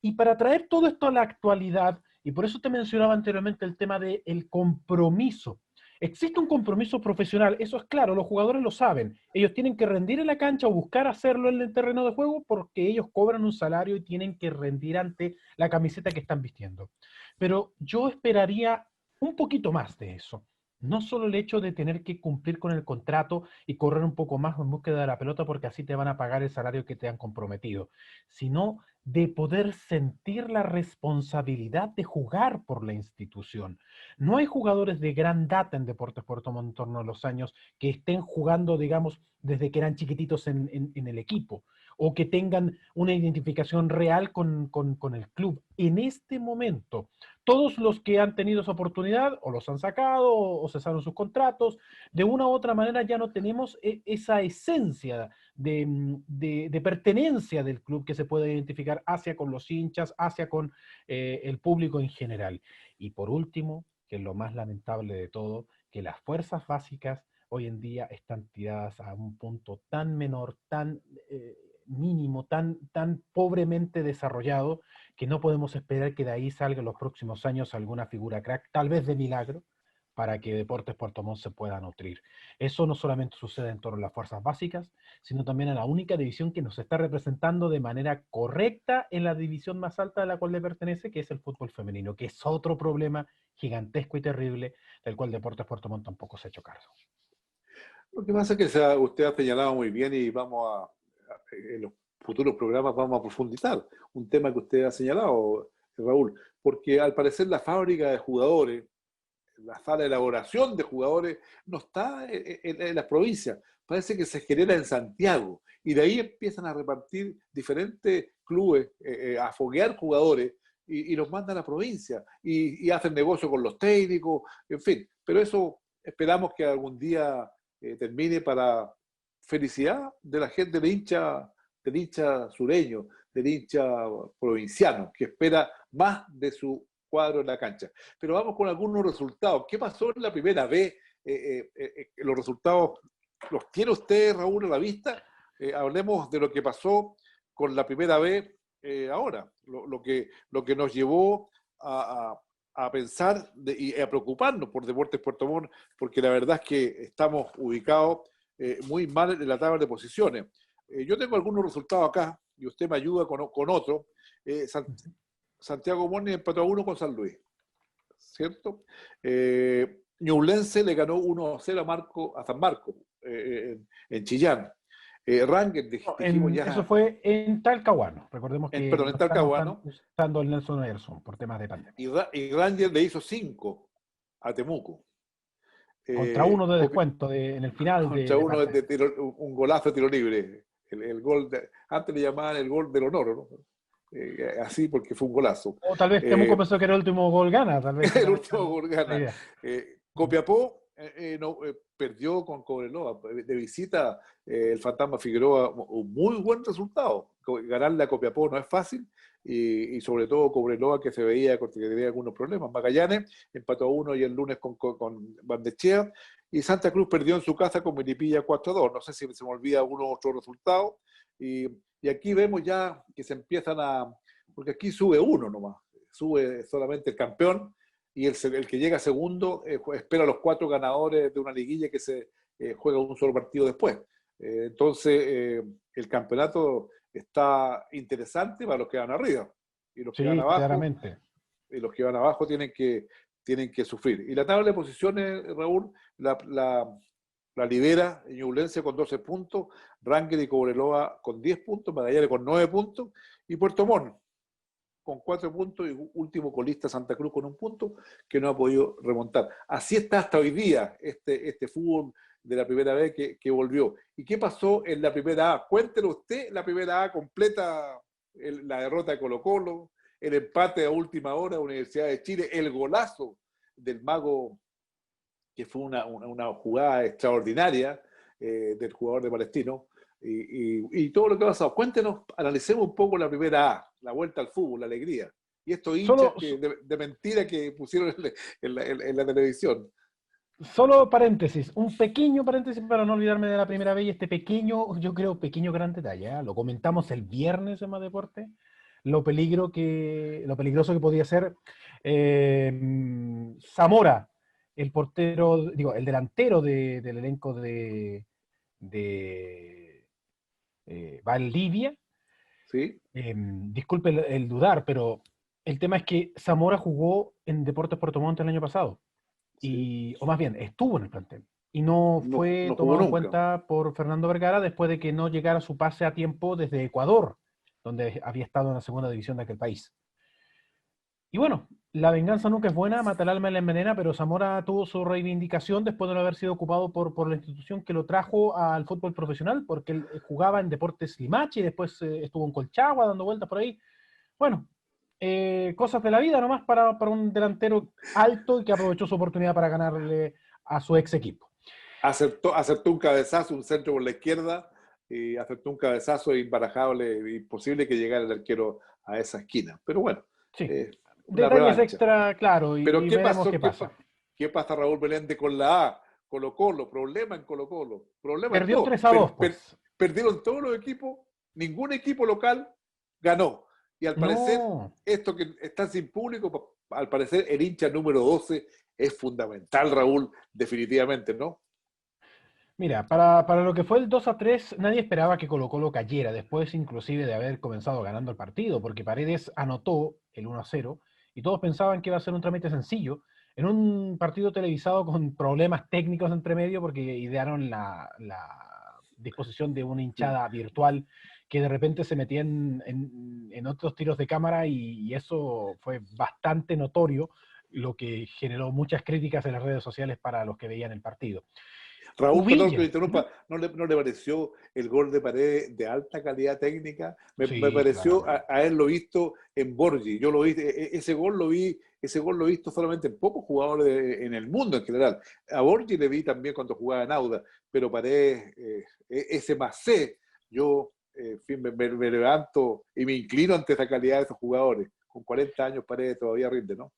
Y para traer todo esto a la actualidad, y por eso te mencionaba anteriormente el tema del compromiso. Existe un compromiso profesional, eso es claro, los jugadores lo saben. Ellos tienen que rendir en la cancha o buscar hacerlo en el terreno de juego porque ellos cobran un salario y tienen que rendir ante la camiseta que están vistiendo. Pero yo esperaría un poquito más de eso. No solo el hecho de tener que cumplir con el contrato y correr un poco más en búsqueda de la pelota porque así te van a pagar el salario que te han comprometido, sino de poder sentir la responsabilidad de jugar por la institución. No hay jugadores de gran data en Deportes Puerto Montt en torno a los años que estén jugando, digamos, desde que eran chiquititos en el equipo o que tengan una identificación real con el club. En este momento, todos los que han tenido esa oportunidad o los han sacado o cesaron sus contratos, de una u otra manera ya no tenemos esa esencia de pertenencia del club que se puede identificar hacia con los hinchas, hacia con el público en general. Y por último, que es lo más lamentable de todo, que las fuerzas básicas hoy en día están tiradas a un punto tan menor, tan mínimo, tan pobremente desarrollado, que no podemos esperar que de ahí salga en los próximos años alguna figura crack, tal vez de milagro, para que Deportes Puerto Montt se pueda nutrir. Eso no solamente sucede en torno a las fuerzas básicas, sino también en la única división que nos está representando de manera correcta en la división más alta a la cual le pertenece, que es el fútbol femenino, que es otro problema gigantesco y terrible del cual Deportes Puerto Montt tampoco se ha hecho cargo. Lo que pasa es que usted ha señalado muy bien y en los futuros programas vamos a profundizar un tema que usted ha señalado, Raúl, porque al parecer la fábrica de jugadores, la sala de elaboración de jugadores, no está en las provincias, parece que se genera en Santiago y de ahí empiezan a repartir diferentes clubes, a foguear jugadores y los mandan a la provincia y hacen negocio con los técnicos, en fin, pero eso esperamos que algún día termine para felicidad de la gente del hincha sureño, del hincha provinciano, que espera más de su cuadro en la cancha. Pero vamos con algunos resultados. ¿Qué pasó en la primera B? Los resultados, ¿los tiene usted, Raúl, a la vista? Hablemos de lo que pasó con la primera B ahora, lo que nos llevó a pensar y a preocuparnos por Deportes Puerto Montt, porque la verdad es que estamos ubicados muy mal en la tabla de posiciones. Yo tengo algunos resultados acá y usted me ayuda con otro. Santiago Morning empató a 1 con San Luis, ¿cierto? Ñublense le ganó 1-0 a San Marcos en Chillán. Rangers, dijimos ya. Eso fue en Talcahuano. Recordemos que Perdón, en Talcahuano. están usando el Nelson Ederson por temas de pandemia. Y Rangers le hizo 5 a Temuco. Contra uno de descuento en el final. Contra uno un golazo de tiro libre. El gol antes le llamaban el gol del honor, ¿no? Así porque fue un golazo. O tal vez Temuco pensó que era el último gol gana. Tal vez el último gol gana. Copiapó perdió con Cobreloa. De visita, el Fantasma Figueroa, un muy buen resultado. Ganarle a Copiapó no es fácil, y sobre todo Cobreloa, que se veía que tenía algunos problemas. Magallanes empató a 1 y el lunes con Bandechea, y Santa Cruz perdió en su casa con Melipilla 4-2. No sé si se me olvida alguno otro resultado. Y aquí vemos ya que se empiezan porque aquí sube uno nomás, sube solamente el campeón, y el que llega segundo espera a los 4 ganadores de una liguilla que se juega un solo partido después. Entonces, el campeonato está interesante para los que van arriba. Y los que van abajo, claramente. Y los que van abajo tienen que sufrir. Y la tabla de posiciones, Raúl, la lidera Ñublense con 12 puntos, Rangers y Cobreloa con 10 puntos, Magallanes con 9 puntos, y Puerto Montt con 4 puntos y último colista Santa Cruz con 1 punto que no ha podido remontar. Así está hasta hoy día este fútbol de la primera vez que volvió. ¿Y qué pasó en la primera A? Cuéntenos usted la primera A completa, la derrota de Colo-Colo, el empate a última hora de Universidad de Chile, el golazo del Mago, que fue una jugada extraordinaria del jugador de Palestino, y todo lo que ha pasado. Cuéntenos, analicemos un poco la primera A, la vuelta al fútbol, la alegría. Y estos hinchas de mentira que pusieron en la televisión. Solo paréntesis, un pequeño paréntesis para no olvidarme de la primera vez, y este pequeño, yo creo, pequeño gran detalle, ¿eh? Lo comentamos el viernes en Más Deporte, lo peligroso que podía ser Zamora, el portero, digo, el delantero del elenco de Valdivia. ¿Sí? Disculpe el dudar, pero el tema es que Zamora jugó en Deportes Puerto Montt el año pasado. Sí. O más bien, estuvo en el plantel. Y no fue no jugó tomado en nunca. cuenta por Fernando Vergara después de que no llegara su pase a tiempo desde Ecuador, donde había estado en la segunda división de aquel país. Y bueno, la venganza nunca es buena, mata el alma y la envenena, pero Zamora tuvo su reivindicación después de no haber sido ocupado por la institución que lo trajo al fútbol profesional, porque él jugaba en Deportes Limache y después estuvo en Colchagua dando vueltas por ahí. Bueno, cosas de la vida nomás para un delantero alto y que aprovechó su oportunidad para ganarle a su ex equipo. Acertó un cabezazo, un centro por la izquierda, y acertó un cabezazo imbarajable, imposible que llegara el arquero a esa esquina. Pero bueno, Sí, una detalles revancha. extra, claro, Pero y veremos qué pasa. ¿Qué pasa, Raúl Meléndez, con la A? Colo-Colo, problema en Colo-Colo, problema en Perdió todo. 3-2, pues. Perdieron todos los equipos, ningún equipo local ganó. Y al parecer, No. esto que está sin público, al parecer el hincha número 12 es fundamental, Raúl, definitivamente, ¿no? Mira, para lo que fue el 2-3, nadie esperaba que Colo-Colo cayera, después inclusive de haber comenzado ganando el partido, porque Paredes anotó el 1-0 y todos pensaban que iba a ser un trámite sencillo, en un partido televisado con problemas técnicos entre medio, porque idearon la disposición de una hinchada virtual que de repente se metía en otros tiros de cámara y eso fue bastante notorio, lo que generó muchas críticas en las redes sociales para los que veían el partido. Raúl, perdón que me Uvilla. interrumpa, ¿no le pareció el gol de Paredes de alta calidad técnica? Me Sí, pareció claramente. haberlo visto en Borgi. Yo lo vi, ese gol lo he visto solamente en pocos jugadores en el mundo en general. A Borgi le vi también cuando jugaba en Auda, pero Paredes, ese más C, yo en fin, me levanto y me inclino ante esa calidad de esos jugadores. Con 40 años Paredes todavía rinde, ¿no?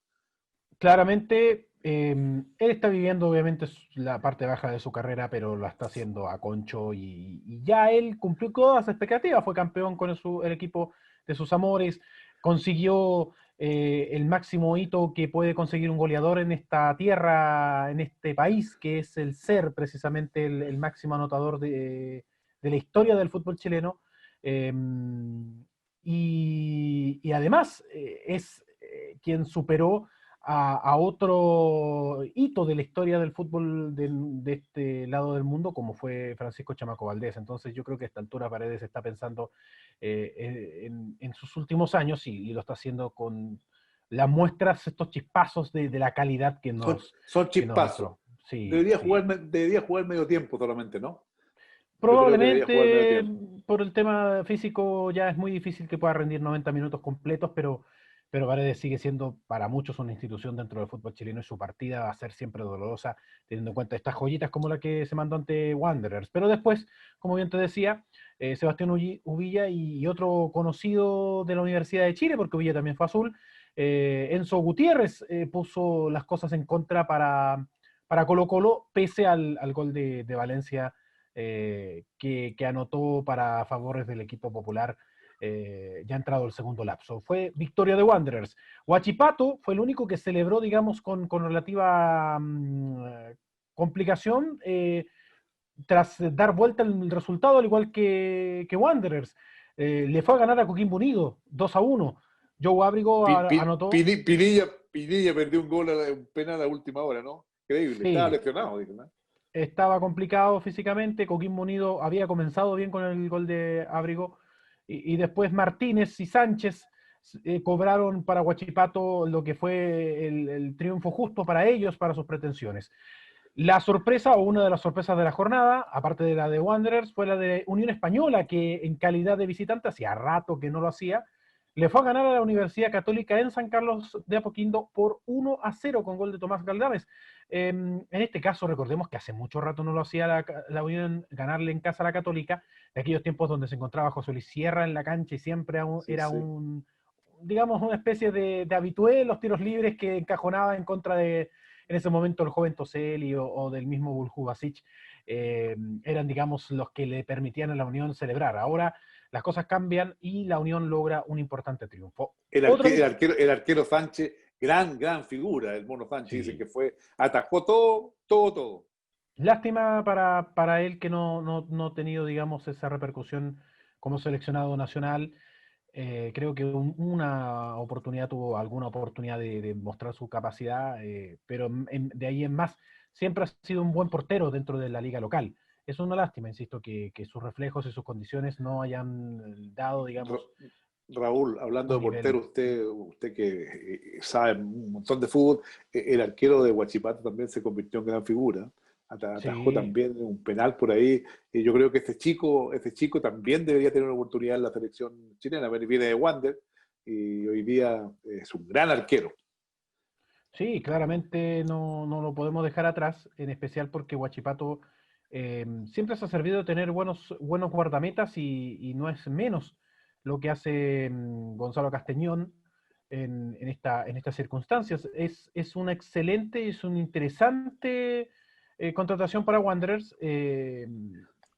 Claramente, él está viviendo obviamente la parte baja de su carrera, pero lo está haciendo a concho y ya él cumplió todas las expectativas, fue campeón con el equipo de sus amores, consiguió el máximo hito que puede conseguir un goleador en esta tierra, en este país, que es el ser precisamente el máximo anotador de la historia del fútbol chileno. Y además es quien superó a otro hito de la historia del fútbol de este lado del mundo, como fue Francisco Chamaco Valdés. Entonces yo creo que a esta altura Paredes está pensando en sus últimos años y lo está haciendo con las muestras, estos chispazos de la calidad Son que nos chispazos. mostró. Sí, sí. Debería jugar medio tiempo solamente, ¿no? Yo creo que debería jugar medio Probablemente tiempo. por el tema físico ya es muy difícil que pueda rendir 90 minutos completos, pero Paredes sigue siendo para muchos una institución dentro del fútbol chileno y su partida va a ser siempre dolorosa, teniendo en cuenta estas joyitas como la que se mandó ante Wanderers. Pero después, como bien te decía, Sebastián Uvilla y otro conocido de la Universidad de Chile, porque Uvilla también fue azul, Enzo Gutiérrez puso las cosas en contra para Colo-Colo, pese al gol de Valencia que anotó para favores del equipo popular ya entrado el segundo lapso. Fue victoria de Wanderers. Huachipato fue el único que celebró, digamos, con relativa complicación tras dar vuelta el resultado, al igual que Wanderers. Le fue a ganar a Coquimbo Unido 2-1. Joe Abrigo anotó. Pinilla perdió un penal a la última hora, ¿no? Increíble. Estaba Sí, lesionado, dije, ¿no? estaba complicado físicamente. Coquimbo Unido había comenzado bien con el gol de Abrigo y después Martínez y Sánchez cobraron para Huachipato lo que fue el triunfo justo para ellos, para sus pretensiones. La sorpresa, o una de las sorpresas de la jornada, aparte de la de Wanderers, fue la de Unión Española, que en calidad de visitante, hacía rato que no lo hacía, le fue a ganar a la Universidad Católica en San Carlos de Apoquindo por 1-0 con gol de Tomás Galdames. En este caso, recordemos que hace mucho rato no lo hacía la Unión, ganarle en casa a la Católica, de aquellos tiempos donde se encontraba José Luis Sierra en la cancha y siempre Sí, era sí. digamos, una especie de habitué los tiros libres que encajonaba en contra de, en ese momento, el joven Toselli o del mismo Bulju Basic. Eran, digamos, los que le permitían a la Unión celebrar. Ahora las cosas cambian y la Unión logra un importante triunfo. Otro que, El arquero Sánchez, gran figura, el Mono Sánchez, dice sí, que atajó todo. lástima para él que no ha tenido, digamos, esa repercusión como seleccionado nacional. Creo que una oportunidad tuvo alguna oportunidad de mostrar su capacidad, pero de ahí en más siempre ha sido un buen portero dentro de la liga local. Es una lástima, insisto, que sus reflejos y sus condiciones no hayan dado, Ra- digamos, Raúl, hablando un de portero, nivel. usted que sabe un montón de fútbol, el arquero de Huachipato también se convirtió en gran figura. Atajó Sí, también un penal por ahí. Y yo creo que este chico también debería tener una oportunidad en la selección chilena. Viene de Wander y hoy día es un gran arquero. sí, claramente no lo podemos dejar atrás, en especial porque Huachipato siempre se ha servido de tener buenos guardametas y no es menos lo que hace Gonzalo Castañón en estas circunstancias. Es una excelente, es una interesante contratación para Wanderers,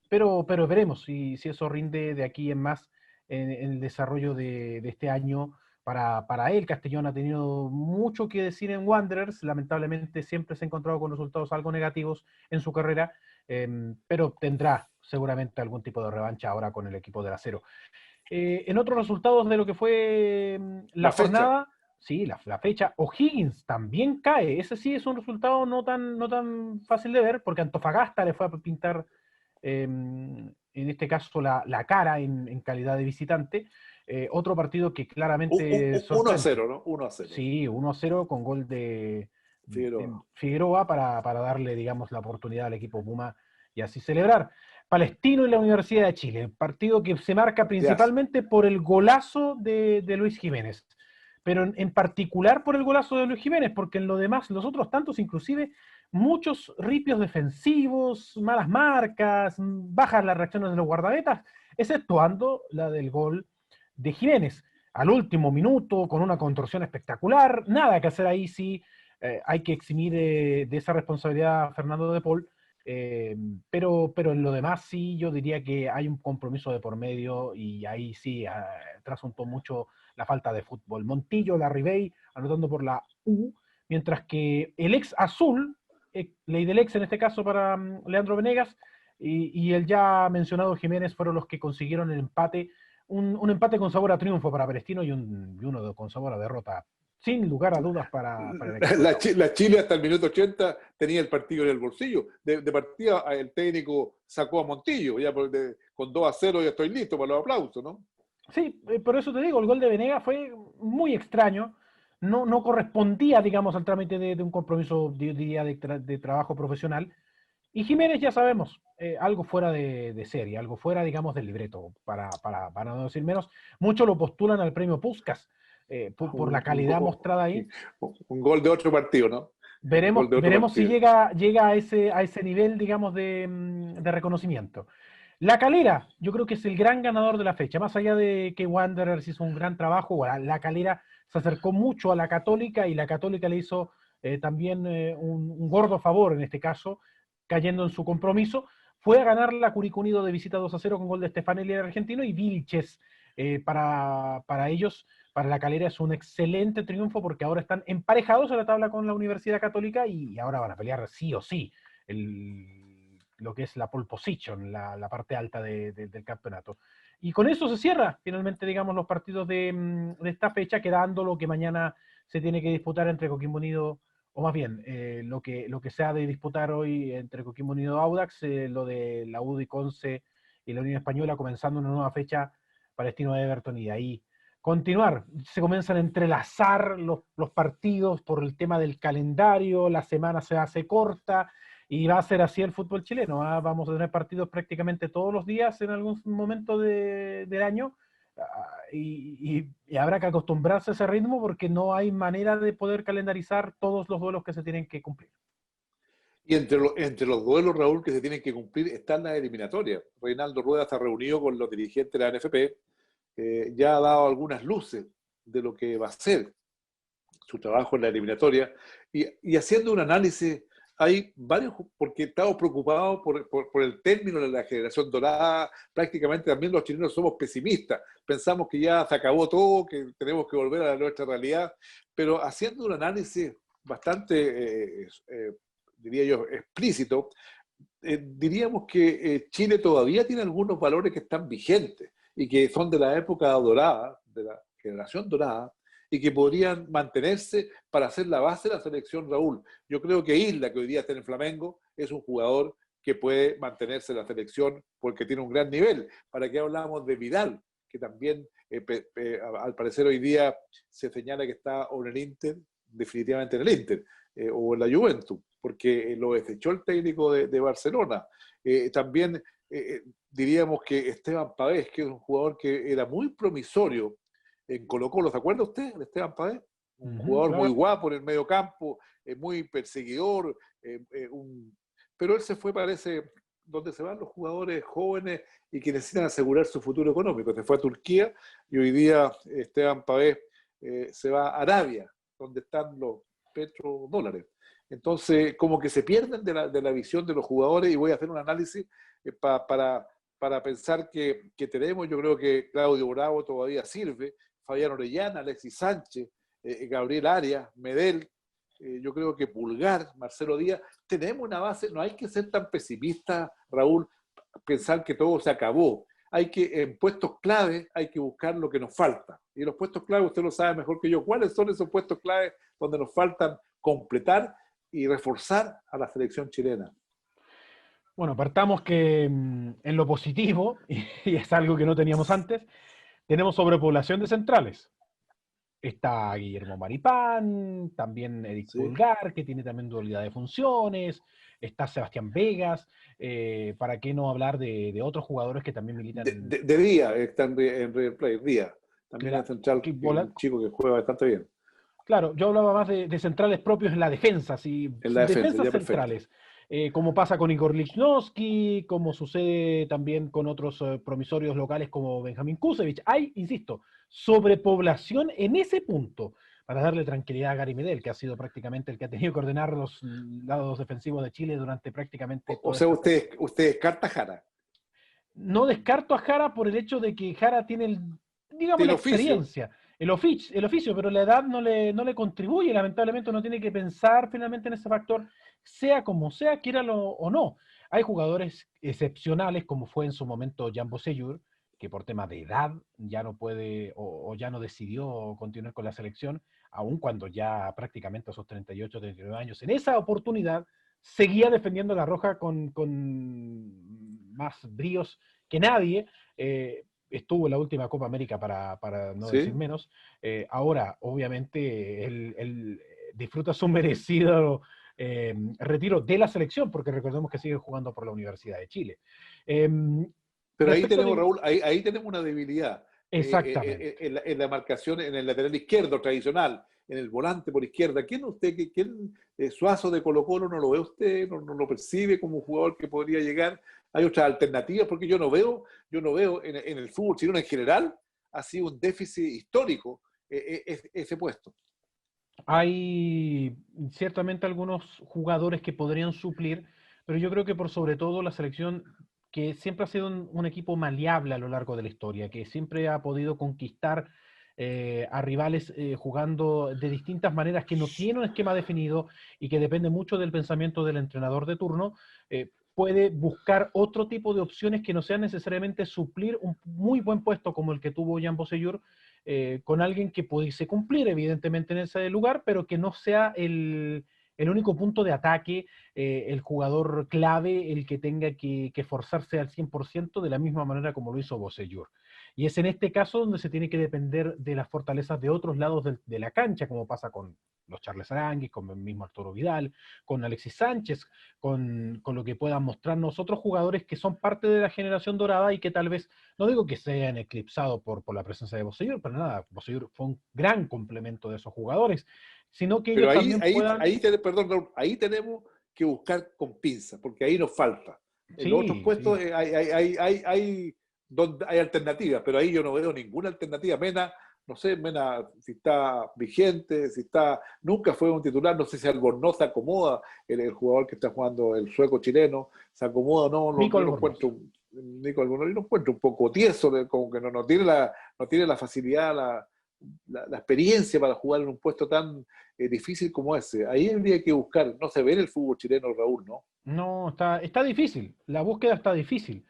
pero veremos si eso rinde de aquí en más en el desarrollo de este año para él. Castellón ha tenido mucho que decir en Wanderers, lamentablemente siempre se ha encontrado con resultados algo negativos en su carrera, pero tendrá seguramente algún tipo de revancha ahora con el equipo del Acero. En otros resultados de lo que fue la La fecha, jornada, sí, la fecha, O'Higgins también cae. Ese sí es un resultado no tan fácil de ver, porque Antofagasta le fue a pintar, en este caso, la cara en calidad de visitante. Otro partido que claramente 1 a sorprende. 0, ¿no? 1 a 0. Sí, 1-0 con gol de Figueroa. Figueroa para darle, digamos, la oportunidad al equipo Puma y así celebrar. Palestino y la Universidad de Chile, partido que se marca Partidazo. principalmente por el golazo de Luis Jiménez, pero en particular por el golazo de Luis Jiménez, porque en lo demás, los otros tantos, inclusive, muchos ripios defensivos, malas marcas, bajas las reacciones de los guardametas, exceptuando la del gol de Jiménez. Al último minuto, con una contorsión espectacular, nada que hacer ahí, sí, hay que eximir de esa responsabilidad a Fernando de Paul, pero en lo demás sí, yo diría que hay un compromiso de por medio y ahí sí trasuntó mucho la falta de fútbol. Montillo, Larribey, anotando por la U, mientras que el ex azul, ley del ex en este caso para Leandro Venegas, y el ya mencionado Jiménez fueron los que consiguieron el empate, un empate con sabor a triunfo para Palestino y uno con sabor a derrota, sin lugar a dudas para el equipo de la U. La Chile hasta el minuto 80 tenía el partido en el bolsillo. De partida el técnico sacó a Montillo, ya con 2 a 0 ya estoy listo para los aplausos, ¿no? Sí, por eso te digo, el gol de Venegas fue muy extraño, no correspondía, digamos, al trámite de un compromiso, diría, de trabajo profesional. Y Jiménez, ya sabemos, algo fuera de serie, algo fuera, digamos, del libreto, para no decir menos. Muchos lo postulan al premio Puskás, por la Un, un, calidad mostrada ahí. un gol de otro partido, ¿no? Un Veremos, gol de otro veremos si partido. llega a ese nivel, digamos, de reconocimiento. La Calera, yo creo que es el gran ganador de la fecha, más allá de que Wanderers hizo un gran trabajo, bueno, la Calera se acercó mucho a la Católica y la Católica le hizo también un gordo favor en este caso, cayendo en su compromiso. Fue a ganar la Curicó Unido de visita 2-0 con gol de Stefanelli, el argentino, y Vilches para ellos, para la Calera es un excelente triunfo porque ahora están emparejados en la tabla con la Universidad Católica y ahora van a pelear sí o sí lo que es la pole position, la parte alta del campeonato. Y con eso se cierra finalmente, digamos, los partidos de esta fecha, quedando lo que mañana se tiene que disputar entre Coquimbo Unido, o más bien, lo que se ha de disputar hoy entre Coquimbo Unido y Audax, lo de la UDI Conce y la Unión Española, comenzando una nueva fecha, Palestino Everton, y de ahí continuar. Se comienzan a entrelazar los partidos por el tema del calendario, la semana se hace corta y va a ser así el fútbol chileno. Vamos a tener partidos prácticamente todos los días en algún momento del año y habrá que acostumbrarse a ese ritmo porque no hay manera de poder calendarizar todos los duelos que se tienen que cumplir. Y entre los duelos, Raúl, que se tienen que cumplir están las eliminatorias. Reinaldo Rueda está reunido con los dirigentes de la NFP, ya ha dado algunas luces de lo que va a ser su trabajo en la eliminatoria, y haciendo un análisis, hay varios, porque estamos preocupados por el término de la generación dorada. Prácticamente también los chilenos somos pesimistas, pensamos que ya se acabó todo, que tenemos que volver a nuestra realidad, pero haciendo un análisis bastante, diría yo, explícito, diríamos que Chile todavía tiene algunos valores que están vigentes y que son de la época dorada, de la generación dorada, y que podrían mantenerse para hacer la base de la selección, Raúl. Yo creo que Isla, que hoy día está en el Flamengo, es un jugador que puede mantenerse en la selección porque tiene un gran nivel. ¿Para qué hablamos de Vidal? Que también, al parecer hoy día, se señala que está o en el Inter, definitivamente en el Inter, o en la Juventus, porque lo desechó el técnico de Barcelona. También diríamos que Esteban Pavés, que es un jugador que era muy promisorio en Colo-Colo, ¿se acuerda usted de Esteban Pavés? Un jugador claro. muy guapo en el medio campo, muy perseguidor, pero él se fue, parece, donde se van los jugadores jóvenes y que necesitan asegurar su futuro económico. Se fue a Turquía y hoy día Esteban Pavés se va a Arabia, donde están los petrodólares. Entonces, como que se pierden de la visión de los jugadores, y voy a hacer un análisis para pensar que tenemos. Yo creo que Claudio Bravo todavía sirve, Fabián Orellana, Alexis Sánchez, Gabriel Arias, Medel, yo creo que Pulgar, Marcelo Díaz. Tenemos una base, no hay que ser tan pesimista, Raúl, pensar que todo se acabó. Hay que, en puestos clave, hay que buscar lo que nos falta. Y los puestos clave, usted lo sabe mejor que yo. ¿Cuáles son esos puestos clave donde nos faltan completar y reforzar a la selección chilena? Bueno, partamos que en lo positivo, y es algo que no teníamos antes, tenemos sobrepoblación de centrales. Está Guillermo Maripán, también Eric Pulgar, que tiene también dualidad de funciones, está Sebastián Vegas, para qué no hablar de otros jugadores que también militan de Díaz, está en River Plate, Díaz, también es central, un chico que juega bastante bien. Claro, yo hablaba más de centrales propios en la defensa, en la defensas centrales. Como pasa con Igor Lichnowsky, como sucede también con otros promisorios locales como Benjamín Kusevich. Hay, insisto, sobrepoblación en ese punto, para darle tranquilidad a Gary Medel, que ha sido prácticamente el que ha tenido que ordenar los lados defensivos de Chile durante prácticamente... O sea, usted descarta a Jara. No descarto a Jara por el hecho de que Jara tiene, digamos, la experiencia. El oficio, pero la edad no le contribuye, lamentablemente uno tiene que pensar finalmente en ese factor, sea como sea, quiéralo o no. Hay jugadores excepcionales, como fue en su momento Jan Bosellur, que por tema de edad ya no puede o ya no decidió continuar con la selección, aun cuando ya prácticamente a sus 38, 39 años, en esa oportunidad seguía defendiendo la Roja con más bríos que nadie. Estuvo en la última Copa América para no decir menos. Ahora, obviamente, él disfruta su merecido retiro de la selección, porque recordemos que sigue jugando por la Universidad de Chile. Pero ahí tenemos, Raúl, ahí tenemos una debilidad. Exactamente. En la marcación, en el lateral izquierdo tradicional, en el volante por izquierda. ¿Quién Suazo de Colo-Colo no lo ve usted? ¿No lo percibe como un jugador que podría llegar? ¿Hay otras alternativas? Porque yo no veo en el fútbol chileno en general, ha sido un déficit histórico ese puesto. Hay ciertamente algunos jugadores que podrían suplir, pero yo creo que por sobre todo la selección, que siempre ha sido un equipo maleable a lo largo de la historia, que siempre ha podido conquistar a rivales jugando de distintas maneras, que no tiene un esquema definido y que depende mucho del pensamiento del entrenador de turno, puede buscar otro tipo de opciones que no sean necesariamente suplir un muy buen puesto como el que tuvo Jan Bosellur, con alguien que pudiese cumplir evidentemente en ese lugar, pero que no sea el el único punto de ataque, el jugador clave, el que tenga que forzarse al 100% de la misma manera como lo hizo Bocellur. Y es en este caso donde se tiene que depender de las fortalezas de otros lados de la cancha, como pasa con los Charles Aranguis, con el mismo Arturo Vidal, con Alexis Sánchez, con lo que puedan mostrarnos otros jugadores que son parte de la generación dorada y que tal vez, no digo que sean eclipsados por la presencia de Bocellur, pero nada, Bocellur fue un gran complemento de esos jugadores, sino que Pero ellos también puedan... perdón, Raúl, ahí tenemos que buscar con pinzas, porque ahí nos falta. En los otros Sí, puestos sí. hay alternativas, pero ahí yo no veo ninguna alternativa. Mena, no sé, Mena si está vigente, si está, nunca fue un titular, no sé si Albornoz se acomoda, el jugador que está jugando, el sueco chileno, se acomoda o no, Nico yo lo Albornoz. encuentro, Nico Albornoz, yo lo encuentro un poco tieso, como que no tiene la facilidad, la experiencia para jugar en un puesto tan difícil como ese. Ahí habría que buscar, no se ve en el fútbol chileno, Raúl, ¿no? No, está difícil, la búsqueda está difícil.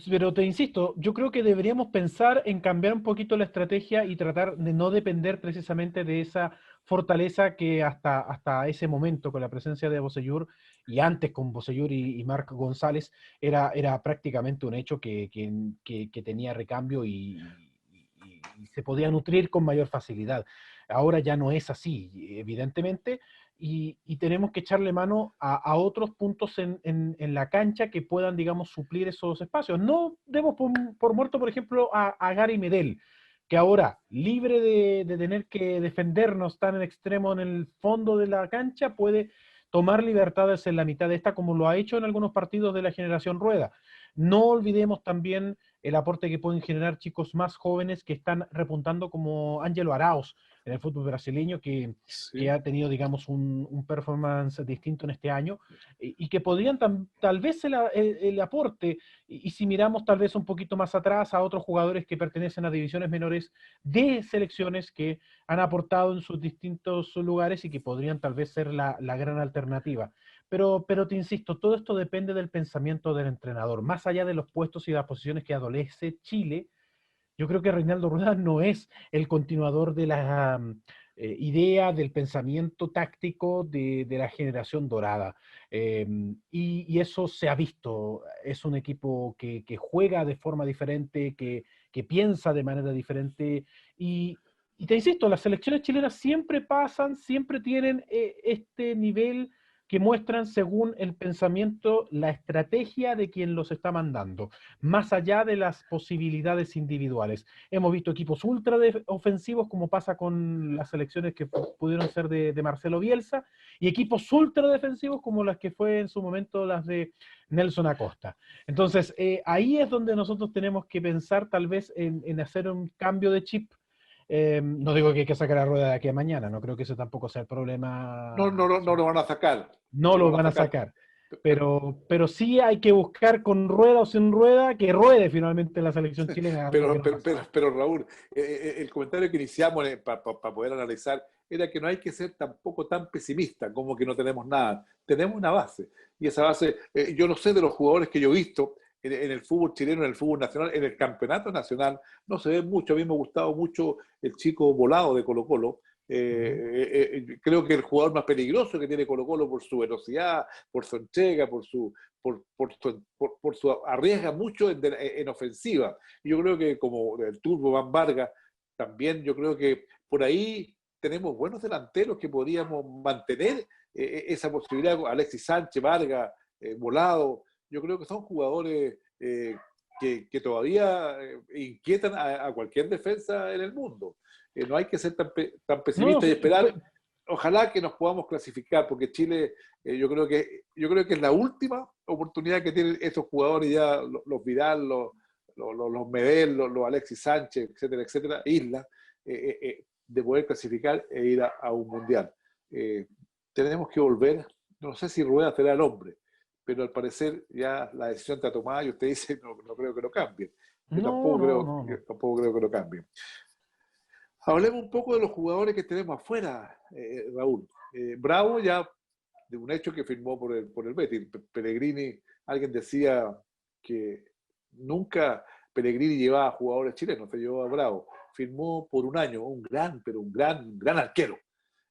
Pero te insisto, yo creo que deberíamos pensar en cambiar un poquito la estrategia y tratar de no depender precisamente de esa fortaleza que hasta ese momento, con la presencia de Bocellur, y antes con Bocellur y Marc González, era prácticamente un hecho que tenía recambio y se podía nutrir con mayor facilidad. Ahora ya no es así, evidentemente, y tenemos que echarle mano a otros puntos en la cancha que puedan, digamos, suplir esos espacios. No demos por muerto, por ejemplo, a Gary Medel, que ahora, libre de tener que defendernos tan en extremo en el fondo de la cancha, puede tomar libertades en la mitad de esta, como lo ha hecho en algunos partidos de la generación Rueda. No olvidemos también el aporte que pueden generar chicos más jóvenes que están repuntando, como Ángelo Arauz en el fútbol brasileño, que Sí. ha tenido, digamos, un performance distinto en este año y que podrían tal vez el aporte, y si miramos tal vez un poquito más atrás a otros jugadores que pertenecen a divisiones menores de selecciones que han aportado en sus distintos lugares y que podrían tal vez ser la gran alternativa. Pero te insisto, todo esto depende del pensamiento del entrenador. Más allá de los puestos y las posiciones que adolece Chile, yo creo que Reinaldo Rueda no es el continuador de la idea, del pensamiento táctico de la generación dorada. Y eso se ha visto. Es un equipo que juega de forma diferente, que piensa de manera diferente. Y te insisto, las selecciones chilenas siempre pasan, siempre tienen este nivel que muestran según el pensamiento, la estrategia de quien los está mandando, más allá de las posibilidades individuales. Hemos visto equipos ultra ofensivos, como pasa con las selecciones que pudieron ser de Marcelo Bielsa, y equipos ultra defensivos como las que fue en su momento las de Nelson Acosta. Entonces, ahí es donde nosotros tenemos que pensar tal vez en hacer un cambio de chip. No digo que hay que sacar la rueda de aquí a mañana, no creo que ese tampoco sea el problema. No lo van a sacar, No no lo lo van a van a sacar. sacar. Pero sí hay que buscar con rueda o sin rueda que ruede finalmente la selección chilena, algo que no ha pasado. Pero Raúl, el comentario que iniciamos para poder analizar era que no hay que ser tampoco tan pesimista como que no tenemos nada. Tenemos una base. Y esa base, yo no sé de los jugadores que yo he visto en el fútbol chileno, en el fútbol nacional, en el campeonato nacional, no se ve mucho. A mí me ha gustado mucho el chico Volado de Colo-Colo. Ujú. Creo que el jugador más peligroso que tiene Colo-Colo por su velocidad, por su entrega, por su arriesga mucho en ofensiva. Yo creo que como el Turbo Van Vargas, también yo creo que por ahí tenemos buenos delanteros que podríamos mantener esa posibilidad. Alexis Sánchez, Vargas, Volado, yo creo que son jugadores que todavía inquietan a cualquier defensa en el mundo. No hay que ser tan No, pesimista y esperar. Ojalá que nos podamos clasificar, porque Chile, yo creo que es la última oportunidad que tienen estos jugadores ya, los Vidal, los Medel, los Alexis Sánchez, etcétera, etcétera, Isla, de poder clasificar e ir a un mundial. Tenemos que volver, no sé si Rueda será el hombre, pero al parecer ya la decisión está tomada y usted dice, no creo que lo cambien. Yo no, no, no, yo no. tampoco creo que lo cambien. Hablemos un poco de los jugadores que tenemos afuera, Raúl. Bravo ya, de un hecho que firmó por el Betis. Pellegrini, alguien decía que nunca Pellegrini llevaba a jugadores chilenos, se llevó a Bravo. Firmó por un año, pero un gran arquero.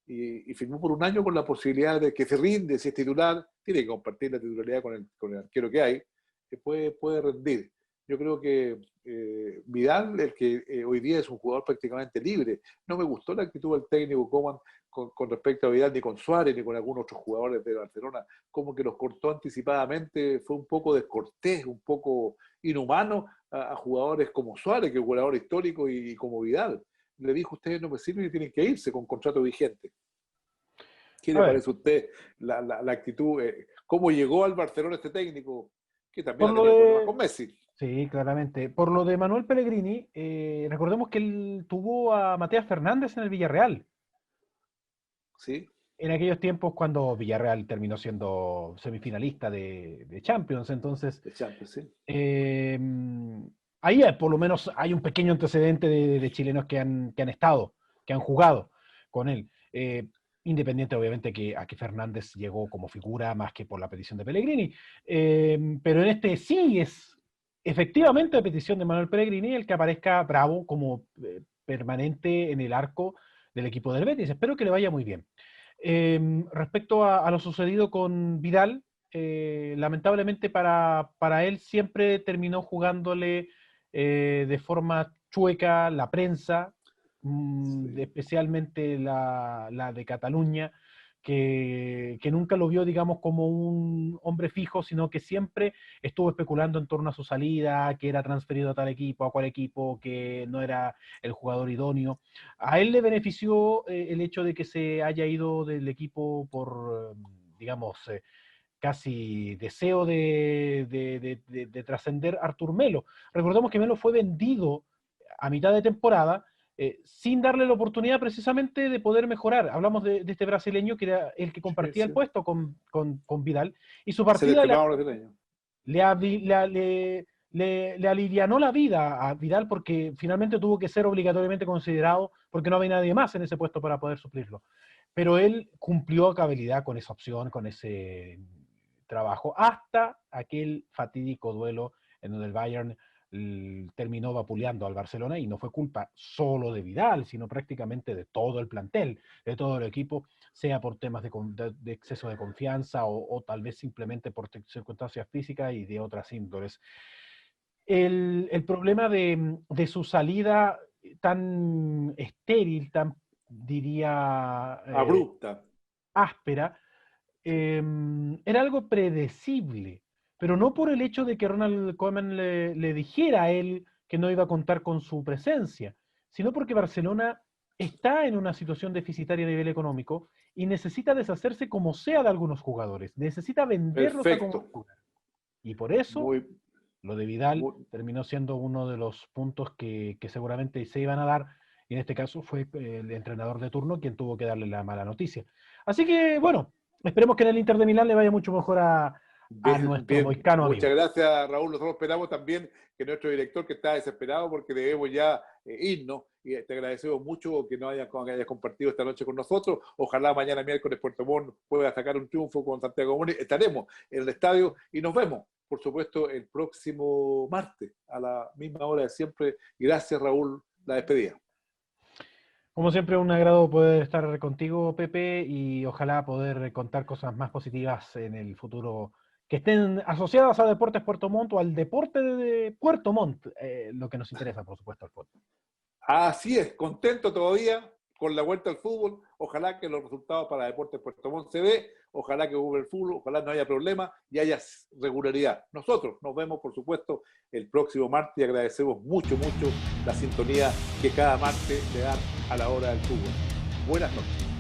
y firmó por un año con la posibilidad de que se rinde, si es titular, tiene que compartir la titularidad con el arquero que hay, que puede rendir. Yo creo que Vidal, el que hoy día es un jugador prácticamente libre, no me gustó la actitud del técnico Koeman con respecto a Vidal, ni con Suárez, ni con algunos otros jugadores de Barcelona, como que los cortó anticipadamente, fue un poco descortés, un poco inhumano a jugadores como Suárez, que es un jugador histórico, y como Vidal. Le dijo: ustedes no me sirven y tienen que irse con contrato vigente. ¿Qué le parece a usted la actitud? ¿Cómo llegó al Barcelona este técnico? Que también ha tenido problemas con Messi. Sí, claramente. Por lo de Manuel Pellegrini, recordemos que él tuvo a Matías Fernández en el Villarreal. Sí. En aquellos tiempos cuando Villarreal terminó siendo semifinalista de Champions, entonces... De Champions, sí. Ahí por lo menos hay un pequeño antecedente de chilenos que han jugado con él. Independiente, obviamente, a que Fernández llegó como figura más que por la petición de Pellegrini. Pero en este sí es efectivamente la petición de Manuel Pellegrini el que aparezca Bravo como permanente en el arco del equipo del Betis. Espero que le vaya muy bien. Respecto a lo sucedido con Vidal, lamentablemente para él siempre terminó jugándole de forma chueca la prensa, sí. Especialmente la de Cataluña, que nunca lo vio, digamos, como un hombre fijo, sino que siempre estuvo especulando en torno a su salida, que era transferido a tal equipo, a cual equipo, que no era el jugador idóneo. A él le benefició el hecho de que se haya ido del equipo por, digamos, casi deseo de trascender Artur Melo. Recordemos que Melo fue vendido a mitad de temporada sin darle la oportunidad precisamente de poder mejorar. Hablamos de este brasileño que era el que compartía el puesto con Vidal, y su partida le alivianó la vida a Vidal, porque finalmente tuvo que ser obligatoriamente considerado porque no había nadie más en ese puesto para poder suplirlo. Pero él cumplió a cabalidad con esa opción, con ese trabajo, hasta aquel fatídico duelo en donde el Bayern terminó vapuleando al Barcelona, y no fue culpa solo de Vidal, sino prácticamente de todo el plantel, de todo el equipo, sea por temas de exceso de confianza o tal vez simplemente por circunstancias físicas y de otras índoles. El problema de su salida tan estéril, tan, diría... abrupta. Áspera, era algo predecible, pero no por el hecho de que Ronald Koeman le dijera a él que no iba a contar con su presencia, sino porque Barcelona está en una situación deficitaria a nivel económico y necesita deshacerse como sea de algunos jugadores, necesita venderlos a como jugadores. Y por eso lo de Vidal terminó siendo uno de los puntos que seguramente se iban a dar, y en este caso fue el entrenador de turno quien tuvo que darle la mala noticia. Así que, bueno, esperemos que en el Inter de Milán le vaya mucho mejor a nuestro moicano amigo. Muchas gracias, Raúl. Nosotros esperamos también que nuestro director, que está desesperado porque debemos ya irnos, y te agradecemos mucho que nos hayas compartido esta noche con nosotros. Ojalá mañana miércoles Puerto Montt pueda sacar un triunfo con Santiago Morning. Estaremos en el estadio y nos vemos, por supuesto, el próximo martes a la misma hora de siempre. Gracias, Raúl. La despedida. Como siempre, un agrado poder estar contigo, Pepe, y ojalá poder contar cosas más positivas en el futuro que estén asociadas a Deportes Puerto Montt o al deporte de Puerto Montt, lo que nos interesa, por supuesto, al fútbol. Así es, contento todavía con la vuelta al fútbol. Ojalá que los resultados para Deportes Puerto Montt se dé, ojalá que hubo el fútbol, ojalá no haya problema y haya regularidad. Nosotros nos vemos, por supuesto, el próximo martes, y agradecemos mucho la sintonía que cada martes le dan a la hora del fútbol. Buenas noches.